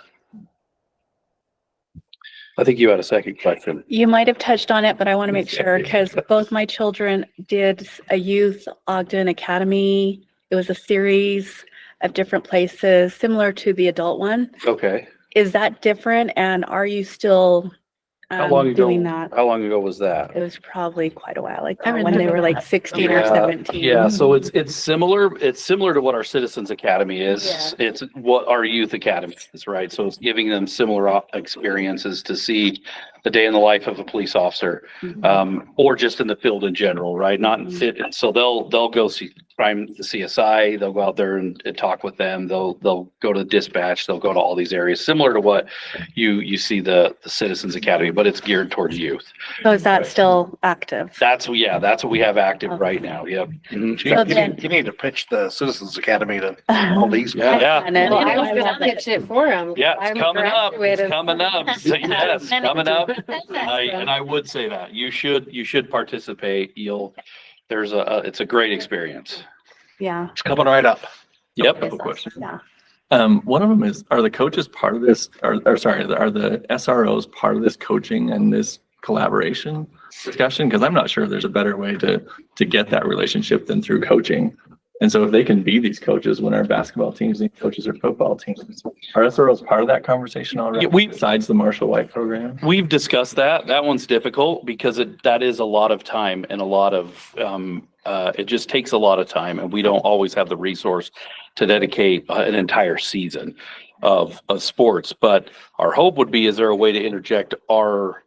I think you had a second question. You might have touched on it, but I want to make sure because both my children did a youth Ogden Academy. It was a series of different places, similar to the adult one. Okay. Is that different? And are you still doing that? How long ago was that? It was probably quite a while ago when they were like 16 or 17. Yeah, so it's similar. It's similar to what our Citizens Academy is. Yeah. It's what our Youth Academy is, right? So it's giving them similar experiences to see the day in the life of a police officer, or just in the field in general, right? Not in fit. So they'll go see crime, the CSI. They'll go out there and talk with them. They'll go to dispatch. They'll go to all these areas, similar to what you see the Citizens Academy, but it's geared towards youth. So is that still active? That's what we have active right now. Yep. You need to pitch the Citizens Academy to all these. Yeah. Well, I was gonna pitch it for him. Yeah, it's I'm coming up. It's graduated. coming up. So, yes, coming up. And I would say that you should participate. It's a great experience. Yeah. It's coming right up. Yep. Couple questions. Yeah. One of them is, are the coaches part of this, are the SROs part of this coaching and this collaboration discussion? Because I'm not sure there's a better way to get that relationship than through coaching. And so if they can be these coaches when our basketball teams need coaches or football teams, are SROs part of that conversation already? Yeah, besides the Marshall White program? We've discussed that. That one's difficult because that is a lot of time and a lot of, it just takes a lot of time, and we don't always have the resource to dedicate an entire season of sports. But our hope would be, is there a way to interject our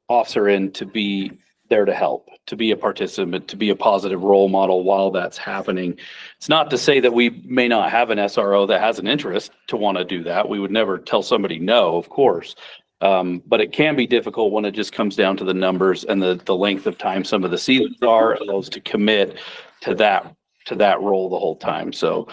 officer in to be there to help, to be a participant, to be a positive role model while that's happening? It's not to say that we may not have an SRO that has an interest to want to do that. We would never tell somebody no, of course. But it can be difficult when it just comes down to the numbers and the length of time some of the seasons are, and those to commit to that role the whole time. So,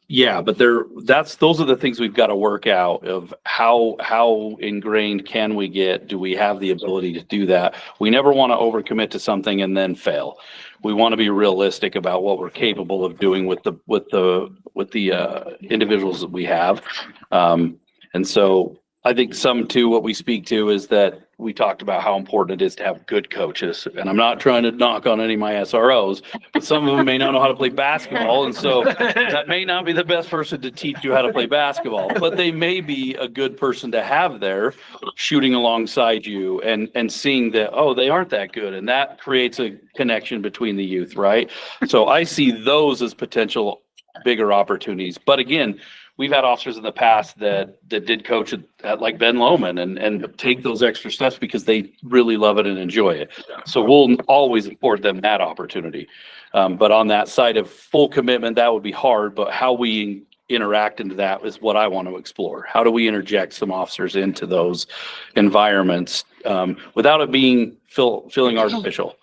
yeah, but those are the things we've got to work out of how ingrained can we get? Do we have the ability to do that? We never want to overcommit to something and then fail. We want to be realistic about what we're capable of doing with the individuals that we have. And so I think some too, what we speak to is that we talked about how important it is to have good coaches. And I'm not trying to knock on any of my SROs, but some of them may not know how to play basketball. And so that may not be the best person to teach you how to play basketball, but they may be a good person to have there shooting alongside you and seeing that, oh, they aren't that good. And that creates a connection between the youth, right? So I see those as potential bigger opportunities. But again, we've had officers in the past that did coach at like Ben Lomond and take those extra steps because they really love it and enjoy it. So we'll always afford them that opportunity. But on that side of full commitment, that would be hard, but how we interact into that is what I want to explore. How do we interject some officers into those environments without it being feeling artificial?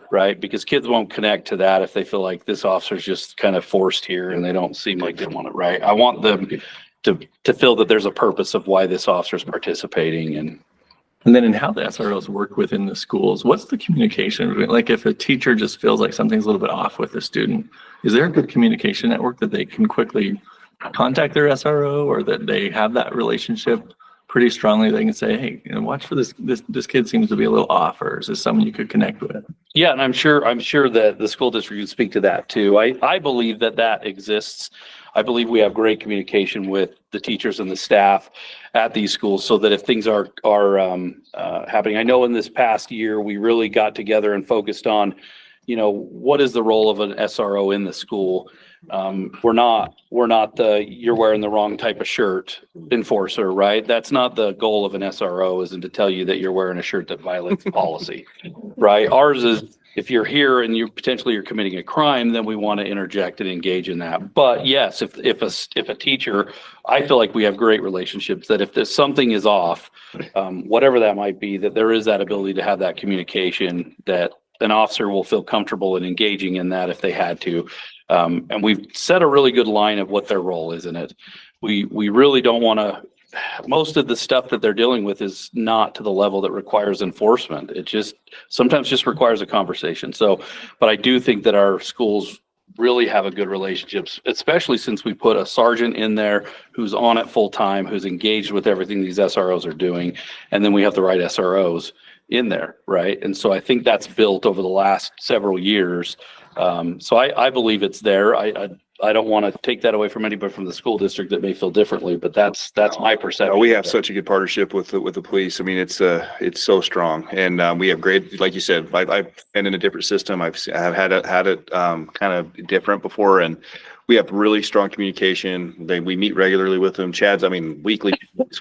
Right? Because kids won't connect to that if they feel like this officer's just kind of forced here and they don't seem like they want it, right? I want them to feel that there's a purpose of why this officer's participating. And then in how the SROs work within the schools, what's the communication? Like if a teacher just feels like something's a little bit off with a student, is there a good communication network that they can quickly contact their SRO, or that they have that relationship pretty strongly? They can say, hey, watch for this kid seems to be a little off, or is this someone you could connect with? Yeah, and I'm sure that the school district would speak to that too. I believe that exists. I believe we have great communication with the teachers and the staff at these schools so that if things are happening. I know in this past year, we really got together and focused on, what is the role of an SRO in the school? We're not the you're wearing the wrong type of shirt enforcer, right? That's not the goal of an SRO, isn't to tell you that you're wearing a shirt that violates policy, right? Ours is, if you're here and you're committing a crime, then we want to interject and engage in that. But yes, if a teacher, I feel like we have great relationships, that if there's something is off, whatever that might be, that there is that ability to have that communication, that an officer will feel comfortable in engaging in that if they had to. And we've set a really good line of what their role is in it. We really don't want to, most of the stuff that they're dealing with is not to the level that requires enforcement. It sometimes just requires a conversation. So, but I do think that our schools really have a good relationships, especially since we put a sergeant in there who's on it full time, who's engaged with everything these SROs are doing. And then we have the right SROs in there, right? And so I think that's built over the last several years. So I believe it's there. I don't want to take that away from anybody from the school district that may feel differently, but that's my perception. We have such a good partnership with the police. I mean, it's so strong, and we have great, like you said. I've been in a different system. I've had it kind of different before, and we have really strong communication. We meet regularly with them. Weekly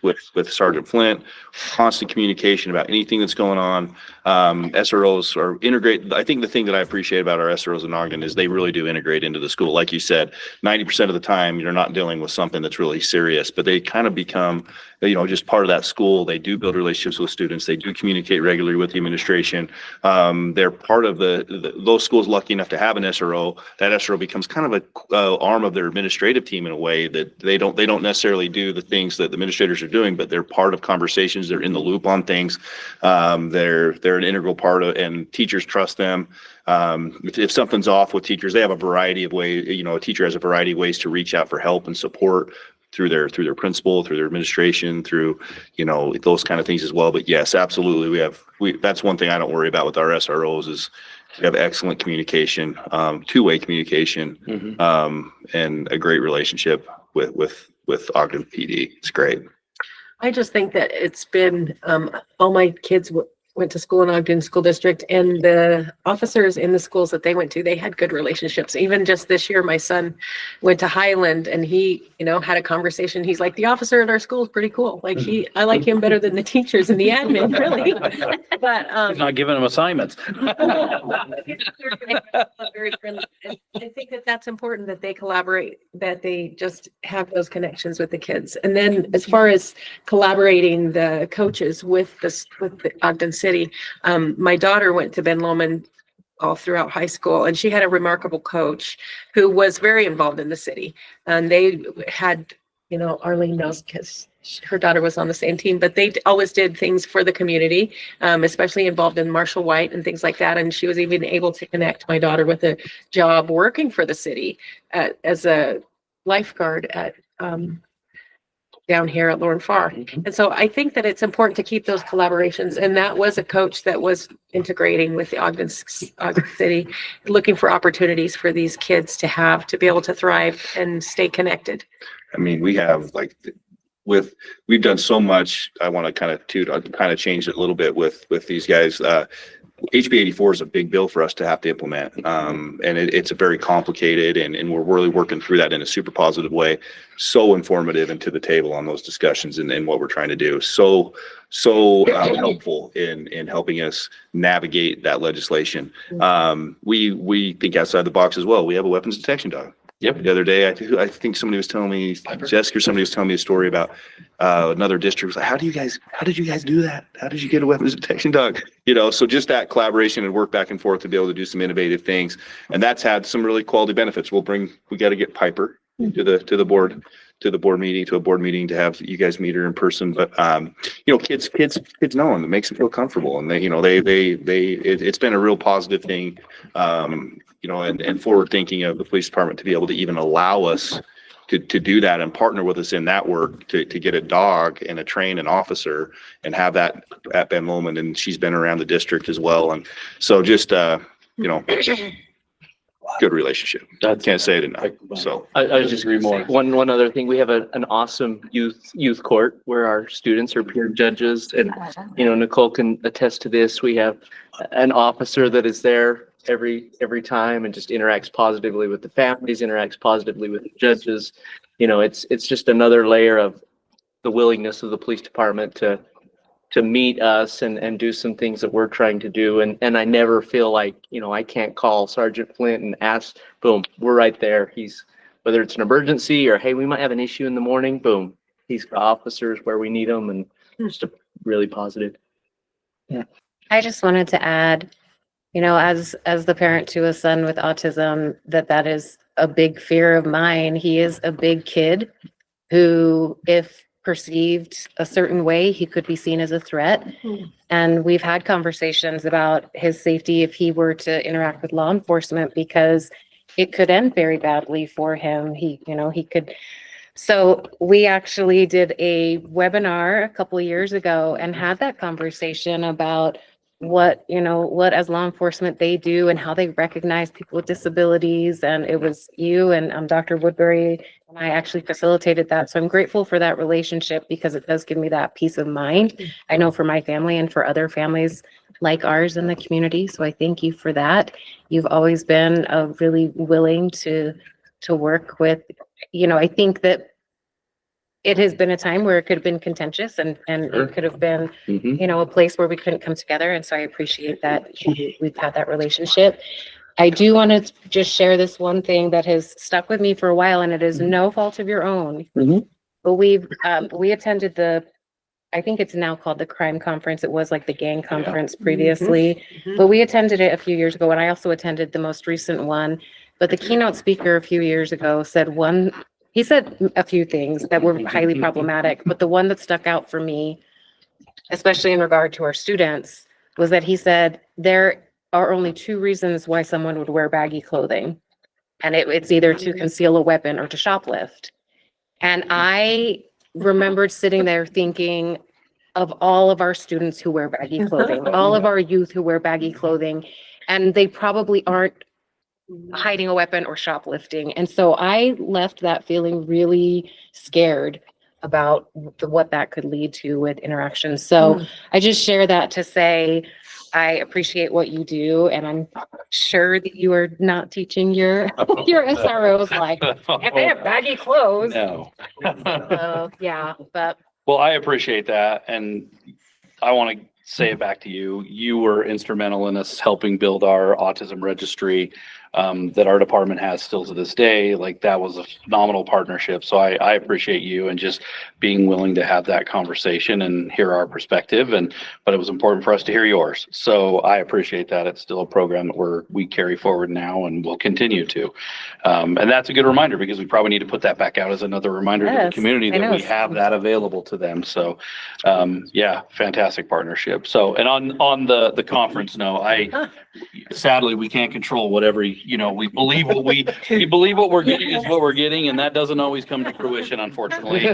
with Sergeant Flint, constant communication about anything that's going on. SROs are integrated. I think the thing that I appreciate about our SROs in Ogden is they really do integrate into the school. Like you said, 90% of the time you're not dealing with something that's really serious, but they kind of become, just part of that school. They do build relationships with students. They do communicate regularly with the administration. They're part of those schools lucky enough to have an SRO. That SRO becomes kind of a arm of their administrative team in a way that they don't necessarily do the things that the administrators are doing, but they're part of conversations. They're in the loop on things. They're an integral part of, and teachers trust them. If something's off with teachers, they have a variety of ways. A teacher has a variety of ways to reach out for help and support through their principal, through their administration, through those kind of things as well. But yes, absolutely, that's one thing I don't worry about with our SROs We have excellent communication, two-way communication, and a great relationship with Ogden PD. It's great. I just think that it's been, all my kids went to school in Ogden School District, and the officers in the schools that they went to, they had good relationships. Even just this year, my son went to Highland and he, had a conversation. He's like, the officer at our school is pretty cool. Like I like him better than the teachers and the admin, really. But, He's not giving them assignments. very friendly. And I think that that's important, that they collaborate, that they just have those connections with the kids. And then as far as collaborating the coaches with the Ogden City, my daughter went to Ben Lomond all throughout high school, and she had a remarkable coach who was very involved in the city. And they had, Arlene knows because her daughter was on the same team, but they always did things for the community, especially involved in Marshall White and things like that. And she was even able to connect my daughter with a job working for the city as a lifeguard at down here at Lauren Farr. And so I think that it's important to keep those collaborations. And that was a coach that was integrating with the Ogden City, looking for opportunities for these kids to be able to thrive and stay connected. I mean, we have we've done so much. I want to kind of change it a little bit with these guys. HB 84 is a big bill for us to have to implement. And it's a very complicated, and we're really working through that in a super positive way. So informative and to the table on those discussions and what we're trying to do. So helpful in helping us navigate that legislation. We think outside the box as well. We have a weapons detection dog. Yep. The other day, I think somebody was telling me, Jessica or somebody was telling me a story about another district. Was like, how did you guys do that? How did you get a weapons detection dog? So just that collaboration and work back and forth to be able to do some innovative things, and that's had some really quality benefits. We got to get Piper to the board meeting to have you guys meet her in person. But kids know them. It makes them feel comfortable, and it's been a real positive thing. And forward thinking of the police department to be able to even allow us to do that and partner with us in that work to get a dog and train an officer and have that at Ben Lomond. And she's been around the district as well. And so just, good relationship. I can't say it enough. So I just agree more. One other thing, we have an awesome youth court where our students are peer judges, and Nicole can attest to this. We have an officer that is there every time and just interacts positively with the families, interacts positively with the judges. It's just another layer of the willingness of the police department to meet us and do some things that we're trying to do. And I never feel like, I can't call Sergeant Flint and ask, boom, we're right there. Whether it's an emergency or, hey, we might have an issue in the morning, boom, he's got officers where we need them, and just a really positive. Yeah. I just wanted to add, as the parent to a son with autism, that is a big fear of mine. He is a big kid who, if perceived a certain way, he could be seen as a threat. And we've had conversations about his safety if he were to interact with law enforcement, because it could end very badly for him. He could. So we actually did a webinar a couple of years ago and had that conversation about what as law enforcement they do and how they recognize people with disabilities. And it was you and Dr. Woodbury and I actually facilitated that. So I'm grateful for that relationship, because it does give me that peace of mind. I know for my family and for other families like ours in the community. So I thank you for that. You've always been really willing to work with, I think that it has been a time where it could have been contentious and Sure. It could have been, a place where we couldn't come together. And so I appreciate that we've had that relationship. I do want to just share this one thing that has stuck with me for a while, and it is no fault of your own. But we attended I think it's now called the crime conference. It was like the gang conference previously, but we attended it a few years ago, and I also attended the most recent one. But the keynote speaker a few years ago he said a few things that were highly problematic, but the one that stuck out for me, especially in regard to our students, was that he said there are only two reasons why someone would wear baggy clothing. And it's either to conceal a weapon or to shoplift. And I remembered sitting there thinking of all of our students who wear baggy clothing, all of our youth who wear baggy clothing. and they probably aren't hiding a weapon or shoplifting. And so I left that feeling really scared about what that could lead to with interactions. So I just share that to say, I appreciate what you do, and I'm sure that you are not teaching your SROs like, if they have baggy clothes. No. So, yeah, but Well, I appreciate that, and I want to say it back to you. You were instrumental in us helping build our autism registry that our department has still to this day. Like, that was a phenomenal partnership. So I appreciate you and just being willing to have that conversation and hear our perspective. But it was important for us to hear yours. So I appreciate that. It's still a program that we carry forward now and will continue to. And that's a good reminder, because we probably need to put that back out as another reminder to the Yes, community I that know. we have that available to them. So yeah, fantastic partnership. So, and on the conference, no, sadly, we can't control whatever, we believe what we're getting is what we're getting, and that doesn't always come to fruition, unfortunately.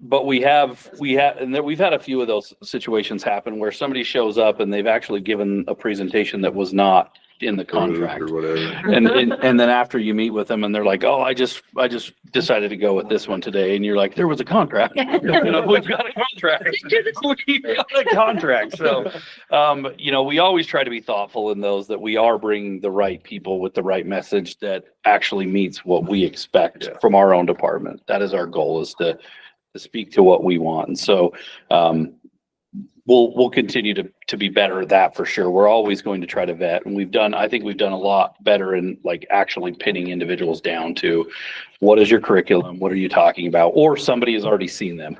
But we've had a few of those situations happen where somebody shows up and they've actually given a presentation that was not in the contract or whatever. And then after you meet with them and they're like, oh, I just decided to go with this one today. And you're like, there was a contract. We've got a contract. We've got a contract. So, we always try to be thoughtful in those, that we are bringing the right people with the right message that actually meets what we expect from our own department. That is our goal, is to speak to what we want. And so, we'll continue to be better at that for sure. We're always going to try to vet, and I think we've done a lot better in like actually pinning individuals down to what is your curriculum, what are you talking about, or somebody has already seen them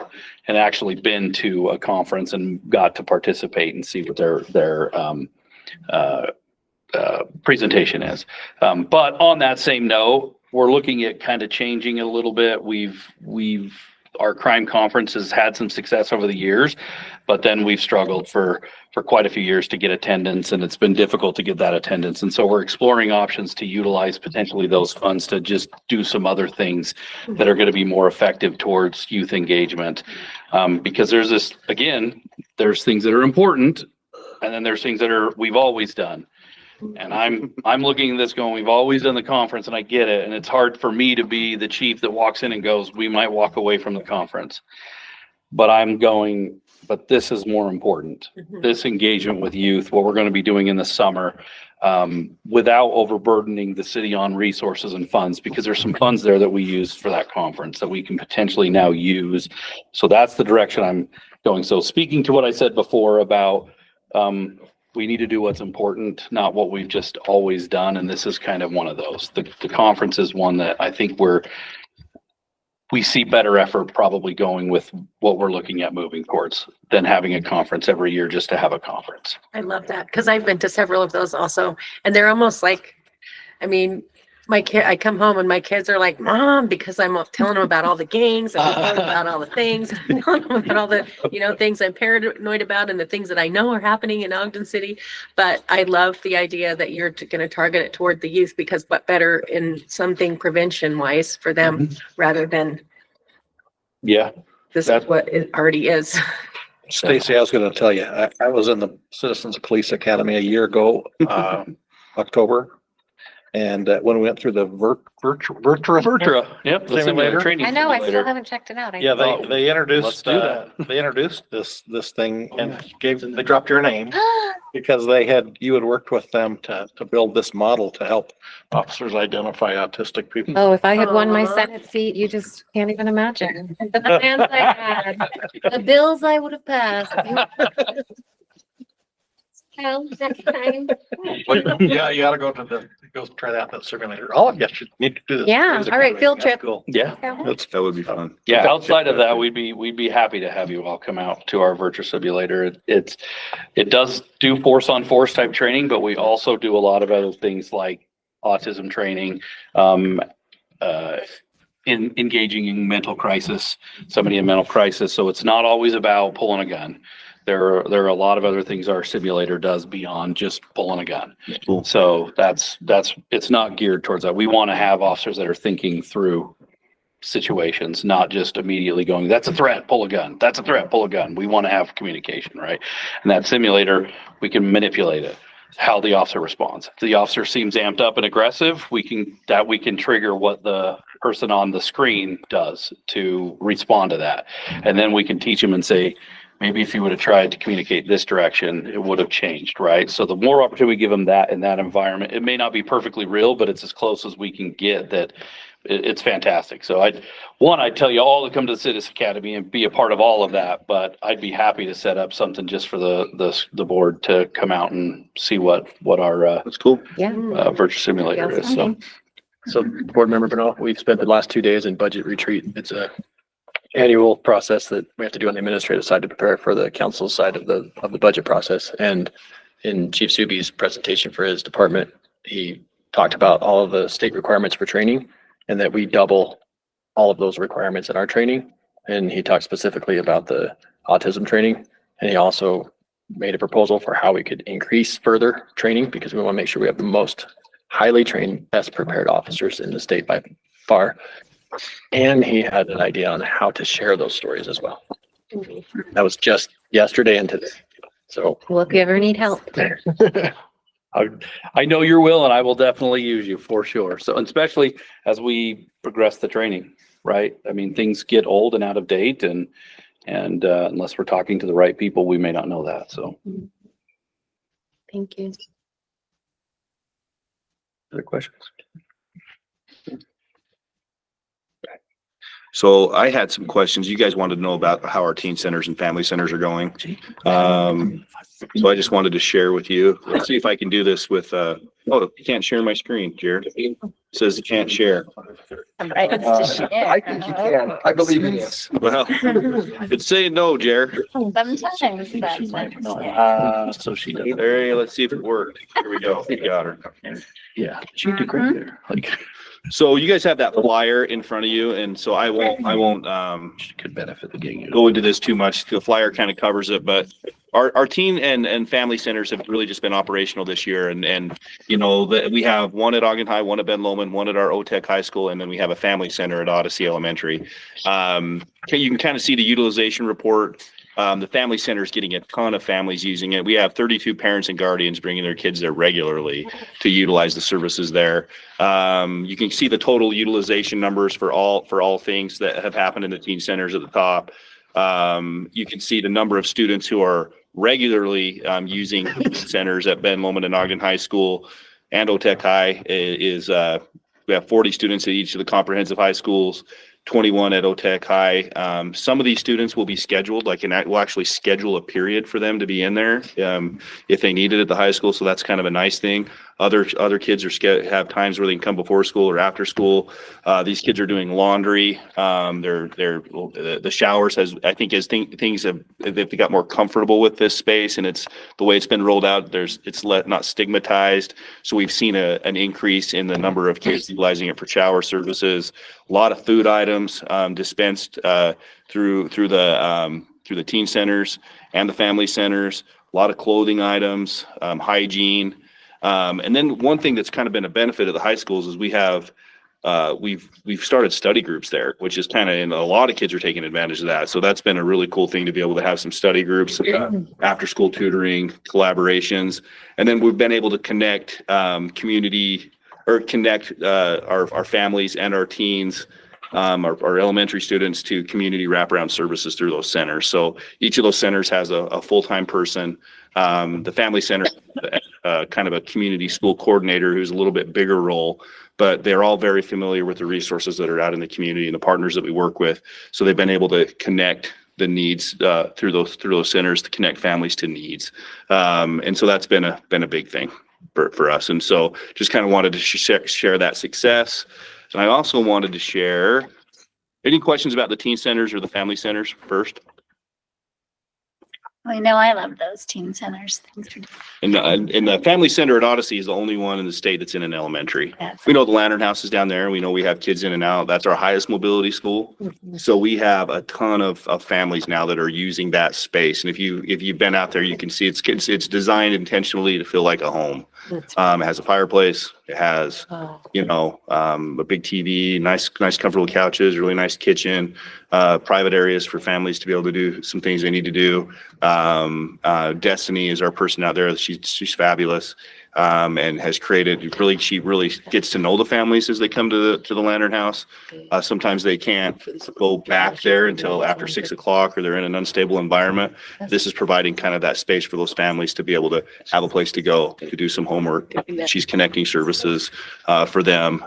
and actually been to a conference and got to participate and see what their presentation is. But on that same note, we're looking at kind of changing it a little bit. Our crime conference has had some success over the years, but then we've struggled for quite a few years to get attendance, and it's been difficult to get that attendance. And so we're exploring options to utilize potentially those funds to just do some other things that are going to be more effective towards youth engagement. Because there's things that are important, and then there's things that we've always done. And I'm looking at this going, we've always done the conference, and I get it. And it's hard for me to be the chief that walks in and goes, we might walk away from the conference. But I'm going, but this is more important. This engagement with youth, what we're going to be doing in the summer, without overburdening the city on resources and funds, because there's some funds there that we use for that conference that we can potentially now use. So that's the direction I'm going. So speaking to what I said before about, we need to do what's important, not what we've just always done. And this is kind of one of those. The conference is one that I think we see better effort probably going with what we're looking at moving towards than having a conference every year just to have a conference. I love that, because I've been to several of those also, and they're almost like, I come home and my kids are like, Mom, because I'm telling them about all the gangs, and telling them about all the things, telling them about all the, things I'm paranoid about and the things that I know are happening in Ogden City. But I love the idea that you're going to target it toward the youth, because what better in something prevention wise for them rather than this is what it already is. Stacy, I was going to tell you, I was in the Citizens Police Academy a year ago, October. And when we went through the Vertra, yep, the simulator training. I know, I still simulator. haven't checked it out. Yeah, they introduced Let's do this thing, and they dropped your name because you had worked with them to build this model to help officers identify autistic people. Oh, if I had won my Senate seat, you just can't even imagine the plans I had, the bills I would have passed. Next time. Yeah, you gotta go try that simulator. All of you should need to do this. Yeah, all right, field trip. Cool. Yeah, that would be fun. Yeah, outside of that, we'd be happy to have you all come out to our Vertra simulator. It does do force on force type training, but we also do a lot of other things like autism training, in engaging in mental crisis, somebody in mental crisis. So it's not always about pulling a gun. There are a lot of other things our simulator does beyond just pulling a gun. Cool. So it's not geared towards that. We want to have officers that are thinking through situations, not just immediately going, that's a threat, pull a gun. That's a threat, pull a gun. We want to have communication, right? And that simulator, we can manipulate it. how the officer responds. If the officer seems amped up and aggressive, we can trigger what the person on the screen does to respond to that. And then we can teach them and say, maybe if you would have tried to communicate this direction, it would have changed, right? So the more opportunity we give them that in that environment, it may not be perfectly real, but it's as close as we can get that it's fantastic. So I'd tell you all to come to the Citizen Academy and be a part of all of that, but I'd be happy to set up something just for the board to come out and see what our That's cool. virtual simulator is. So board member Bernal, we've spent the last 2 days in budget retreat. It's a annual process that we have to do on the administrative side to prepare for the council side of the budget process. And in Chief Subi's presentation for his department, he talked about all of the state requirements for training and that we double all of those requirements in our training. And he talked specifically about the autism training. And he also made a proposal for how we could increase further training because we want to make sure we have the most highly trained, best prepared officers in the state by far. And he had an idea on how to share those stories as well. That was just yesterday and today. So Well, if you ever need help. I know your will and I will definitely use you for sure. So especially as we progress the training, right? I mean, things get old and out of date and unless we're talking to the right people, we may not know that. So. Thank you. Other questions? So I had some questions. You guys wanted to know about how our teen centers and family centers are going. So I just wanted to share with you. Let's see if I can do this with, oh, you can't share my screen, Jared. It says you can't share. Right, it's to share. I think you can. I believe in this. Well, it's saying no, Jared. Sometimes that's So she does. There, let's see if it worked. Here we go. We got her. Yeah, she did great there. Like. So you guys have that flyer in front of you, and so I won't could benefit the gang. Go into this too much. The flyer kind of covers it, but our teen and family centers have really just been operational this year, and you know we have one at Ogden High, one at Ben Lomond, one at our OTEC High School, and then we have a family center at Odyssey Elementary. You can kind of see the utilization report. The family center is getting a ton of families using it. We have 32 parents and guardians bringing their kids there regularly to utilize the services there. You can see the total utilization numbers for all things that have happened in the teen centers at the top. You can see the number of students who are regularly using centers at Ben Lomond and Ogden High School and OTEC High is we have 40 students at each of the comprehensive high schools. 21 at OTEC High. Some of these students will be scheduled, we'll actually schedule a period for them to be in there if they need it at the high school. So that's kind of a nice thing. Other kids have times where they can come before school or after school. These kids are doing laundry. The showers they've got more comfortable with this space, and it's the way it's been rolled out. It's not stigmatized. So we've seen an increase in the number of kids utilizing it for shower services. A lot of food items dispensed through the teen centers and the family centers. A lot of clothing items, hygiene. And then one thing that's kind of been a benefit of the high schools is we've started study groups there, which is and a lot of kids are taking advantage of that. So that's been a really cool thing to be able to have some study groups, after school tutoring, collaborations. And then we've been able to connect our families and our teens, our elementary students to community wraparound services through those centers. So each of those centers has a full-time person. The family center, kind of a community school coordinator who's a little bit bigger role, but they're all very familiar with the resources that are out in the community and the partners that we work with. So they've been able to connect the needs through those centers to connect families to needs. And so that's been a big thing for us. And so just kind of wanted to share that success. And I also wanted to share, any questions about the teen centers or the family centers first? I know I love those teen centers. Thanks for And the family center at Odyssey is the only one in the state that's in an elementary. Yes. We know the Lantern House is down there. We know we have kids in and out. That's our highest mobility school. So we have a ton of families now that are using that space. And if you've been out there, you can see it's designed intentionally to feel like a home. It has a fireplace, It has, a big TV, nice comfortable couches, really nice kitchen, private areas for families to be able to do some things they need to do. Destiny is our person out there. She's fabulous. And has created she really gets to know the families as they come to the Lantern House. Sometimes they can't go back there until after 6 o'clock or they're in an unstable environment. This is providing kind of that space for those families to be able to have a place to go to do some homework. She's connecting services for them,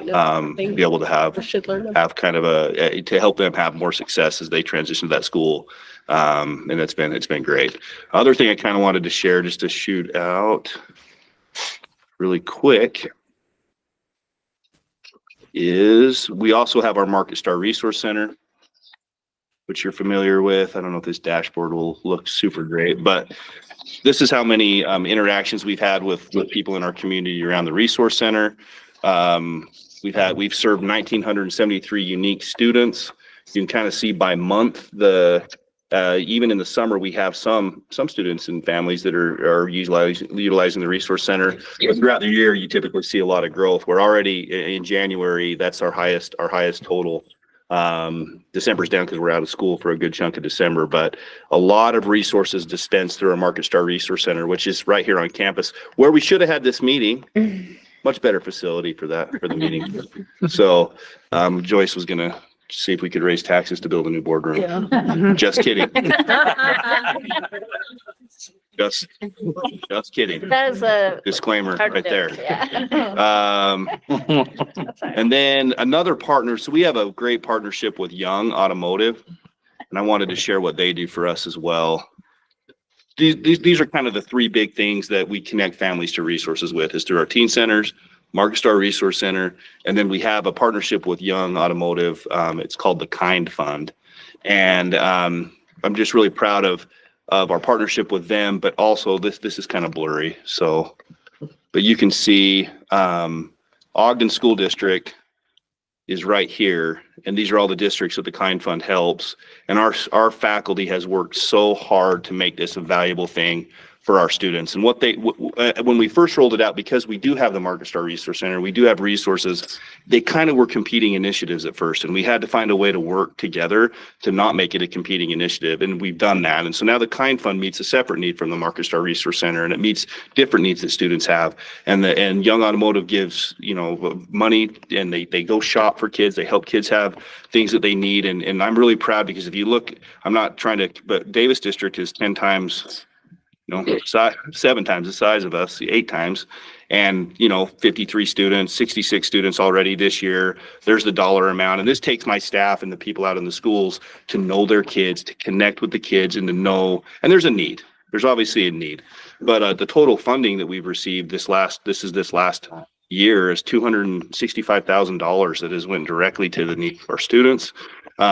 be able to have kind of to help them have more success as they transition to that school. And it's been great. Other thing I kind of wanted to share just to shoot out really quick is we also have our Market Star Resource Center, which you're familiar with. I don't know if this dashboard will look super great, but this is how many interactions we've had with people in our community around the Resource Center. We've served 1,973 unique students. You can kind of see by month even in the summer, we have some students and families that are utilizing the Resource Center. But throughout the year, you typically see a lot of growth. We're already in January. That's our highest total. December's down because we're out of school for a good chunk of December, but a lot of resources dispensed through our Market Star Resource Center, which is right here on campus where we should have had this meeting. Much better facility for the meeting. So Joyce was gonna see if we could raise taxes to build a new boardroom. Yeah. Just kidding. Just kidding. That is a Disclaimer hard right to- there. Yeah. And then another partner. So we have a great partnership with Young Automotive, and I wanted to share what they do for us as well. These are kind of the three big things that we connect families to resources with, is through our teen centers, Market Star Resource Center, and then we have a partnership with Young Automotive. It's called the Kind Fund, and I'm just really proud of our partnership with them. But also, this is kind of blurry. So, but you can see Ogden School District is right here, and these are all the districts that the Kind Fund helps. And our faculty has worked so hard to make this a valuable thing for our students. And when we first rolled it out, because we do have the Market Star Resource Center, we do have resources, they kind of were competing initiatives at first, and we had to find a way to work together to not make it a competing initiative. And we've done that. And so now the Kind Fund meets a separate need from the Market Star Resource Center, and it meets different needs that students have. And Young Automotive gives, money, and they go shop for kids. They help kids have things that they need. And I'm really proud, because if you look, I'm not trying to, but Davis District is 10 times, 7 times the size of us, 8 times, and 53 students, 66 students already this year. There's the dollar amount, and this takes my staff and the people out in the schools to know their kids, to connect with the kids, and to know. And there's a need. There's obviously a need, but the total funding that we've received this last year is $265,000 that has went directly to the need for our students. You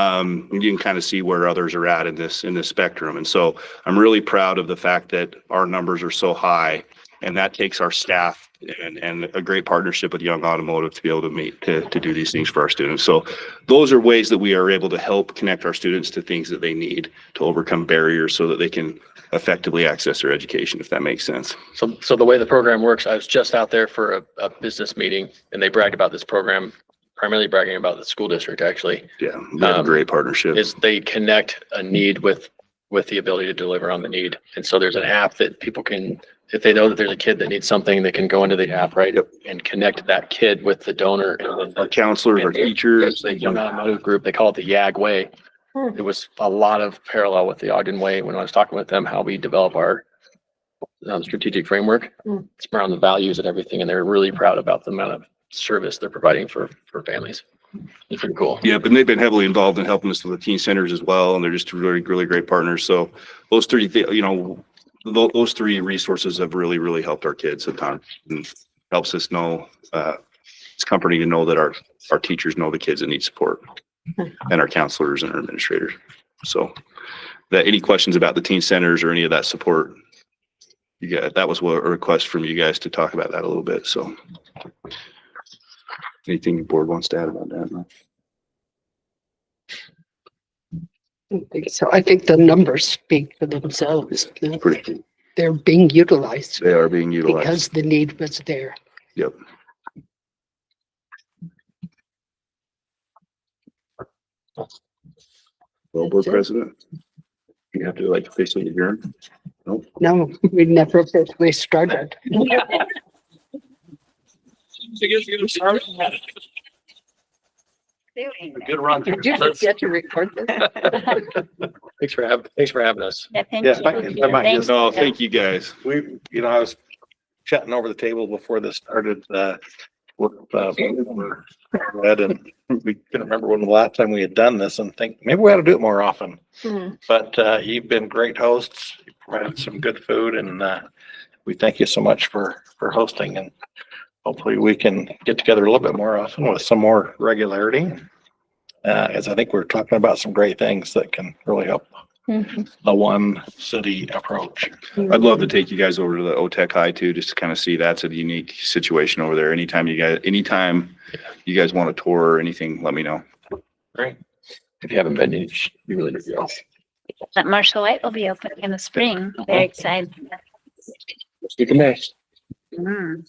can kind of see where others are at in this spectrum. And so I'm really proud of the fact that our numbers are so high, and that takes our staff and a great partnership with Young Automotive to be able to do these things for our students. So those are ways that we are able to help connect our students to things that they need to overcome barriers so that they can effectively access their education, if that makes sense. So the way the program works, I was just out there for a business meeting, and they bragged about this program, primarily bragging about the school district, actually. Yeah, we have a great partnership. Is they connect a need with the ability to deliver on the need. And so there's an app that people can, if they know that there's a kid that needs something, they can go into the app, right? And connect that kid with the donor. And our counselors, our teachers. The Young Automotive Group, they call it the YAG Way. There was a lot of parallel with the Ogden Way when I was talking with them, how we develop our strategic framework. It's around the values and everything, and they're really proud about the amount of service they're providing for families. It's pretty cool. Yep, and they've been heavily involved in helping us with the teen centers as well, and they're just really, really great partners. So those three, those three resources have really, really helped our kids a ton, and helps us know. It's comforting to know that our teachers know the kids that need support, and our counselors and our administrators. So, that any questions about the teen centers or any of that support, that was a request from you guys to talk about that a little bit. So, anything the board wants to add about that? So I think the numbers speak for themselves. They're being utilized. They are being utilized because the need was there. Yep. Well, board That's it. president. You have to like officially adjourn. Nope. No, we never officially started. Good run. Did you forget to record this? Thanks for having us. Yeah, thank Yeah, you. if I might Thanks. just, No, thank you guys. we, I was chatting over the table before this started, with, Ed, and we couldn't remember when the last time we had done this and think, maybe we ought to do it more often. But, you've been great hosts, you provided some good food, and, we thank you so much for hosting, and hopefully we can get together a little bit more often with some more regularity. As I think we're talking about some great things that can really help the one city approach. I'd love to take you guys over to the OTEC High too, just to kind of see that's a unique situation over there. Anytime you guys want a tour or anything, let me know. Great. If you haven't been, you really need to go. That Marshall White will be opening in the spring. Very excited. Speak of May. Mm.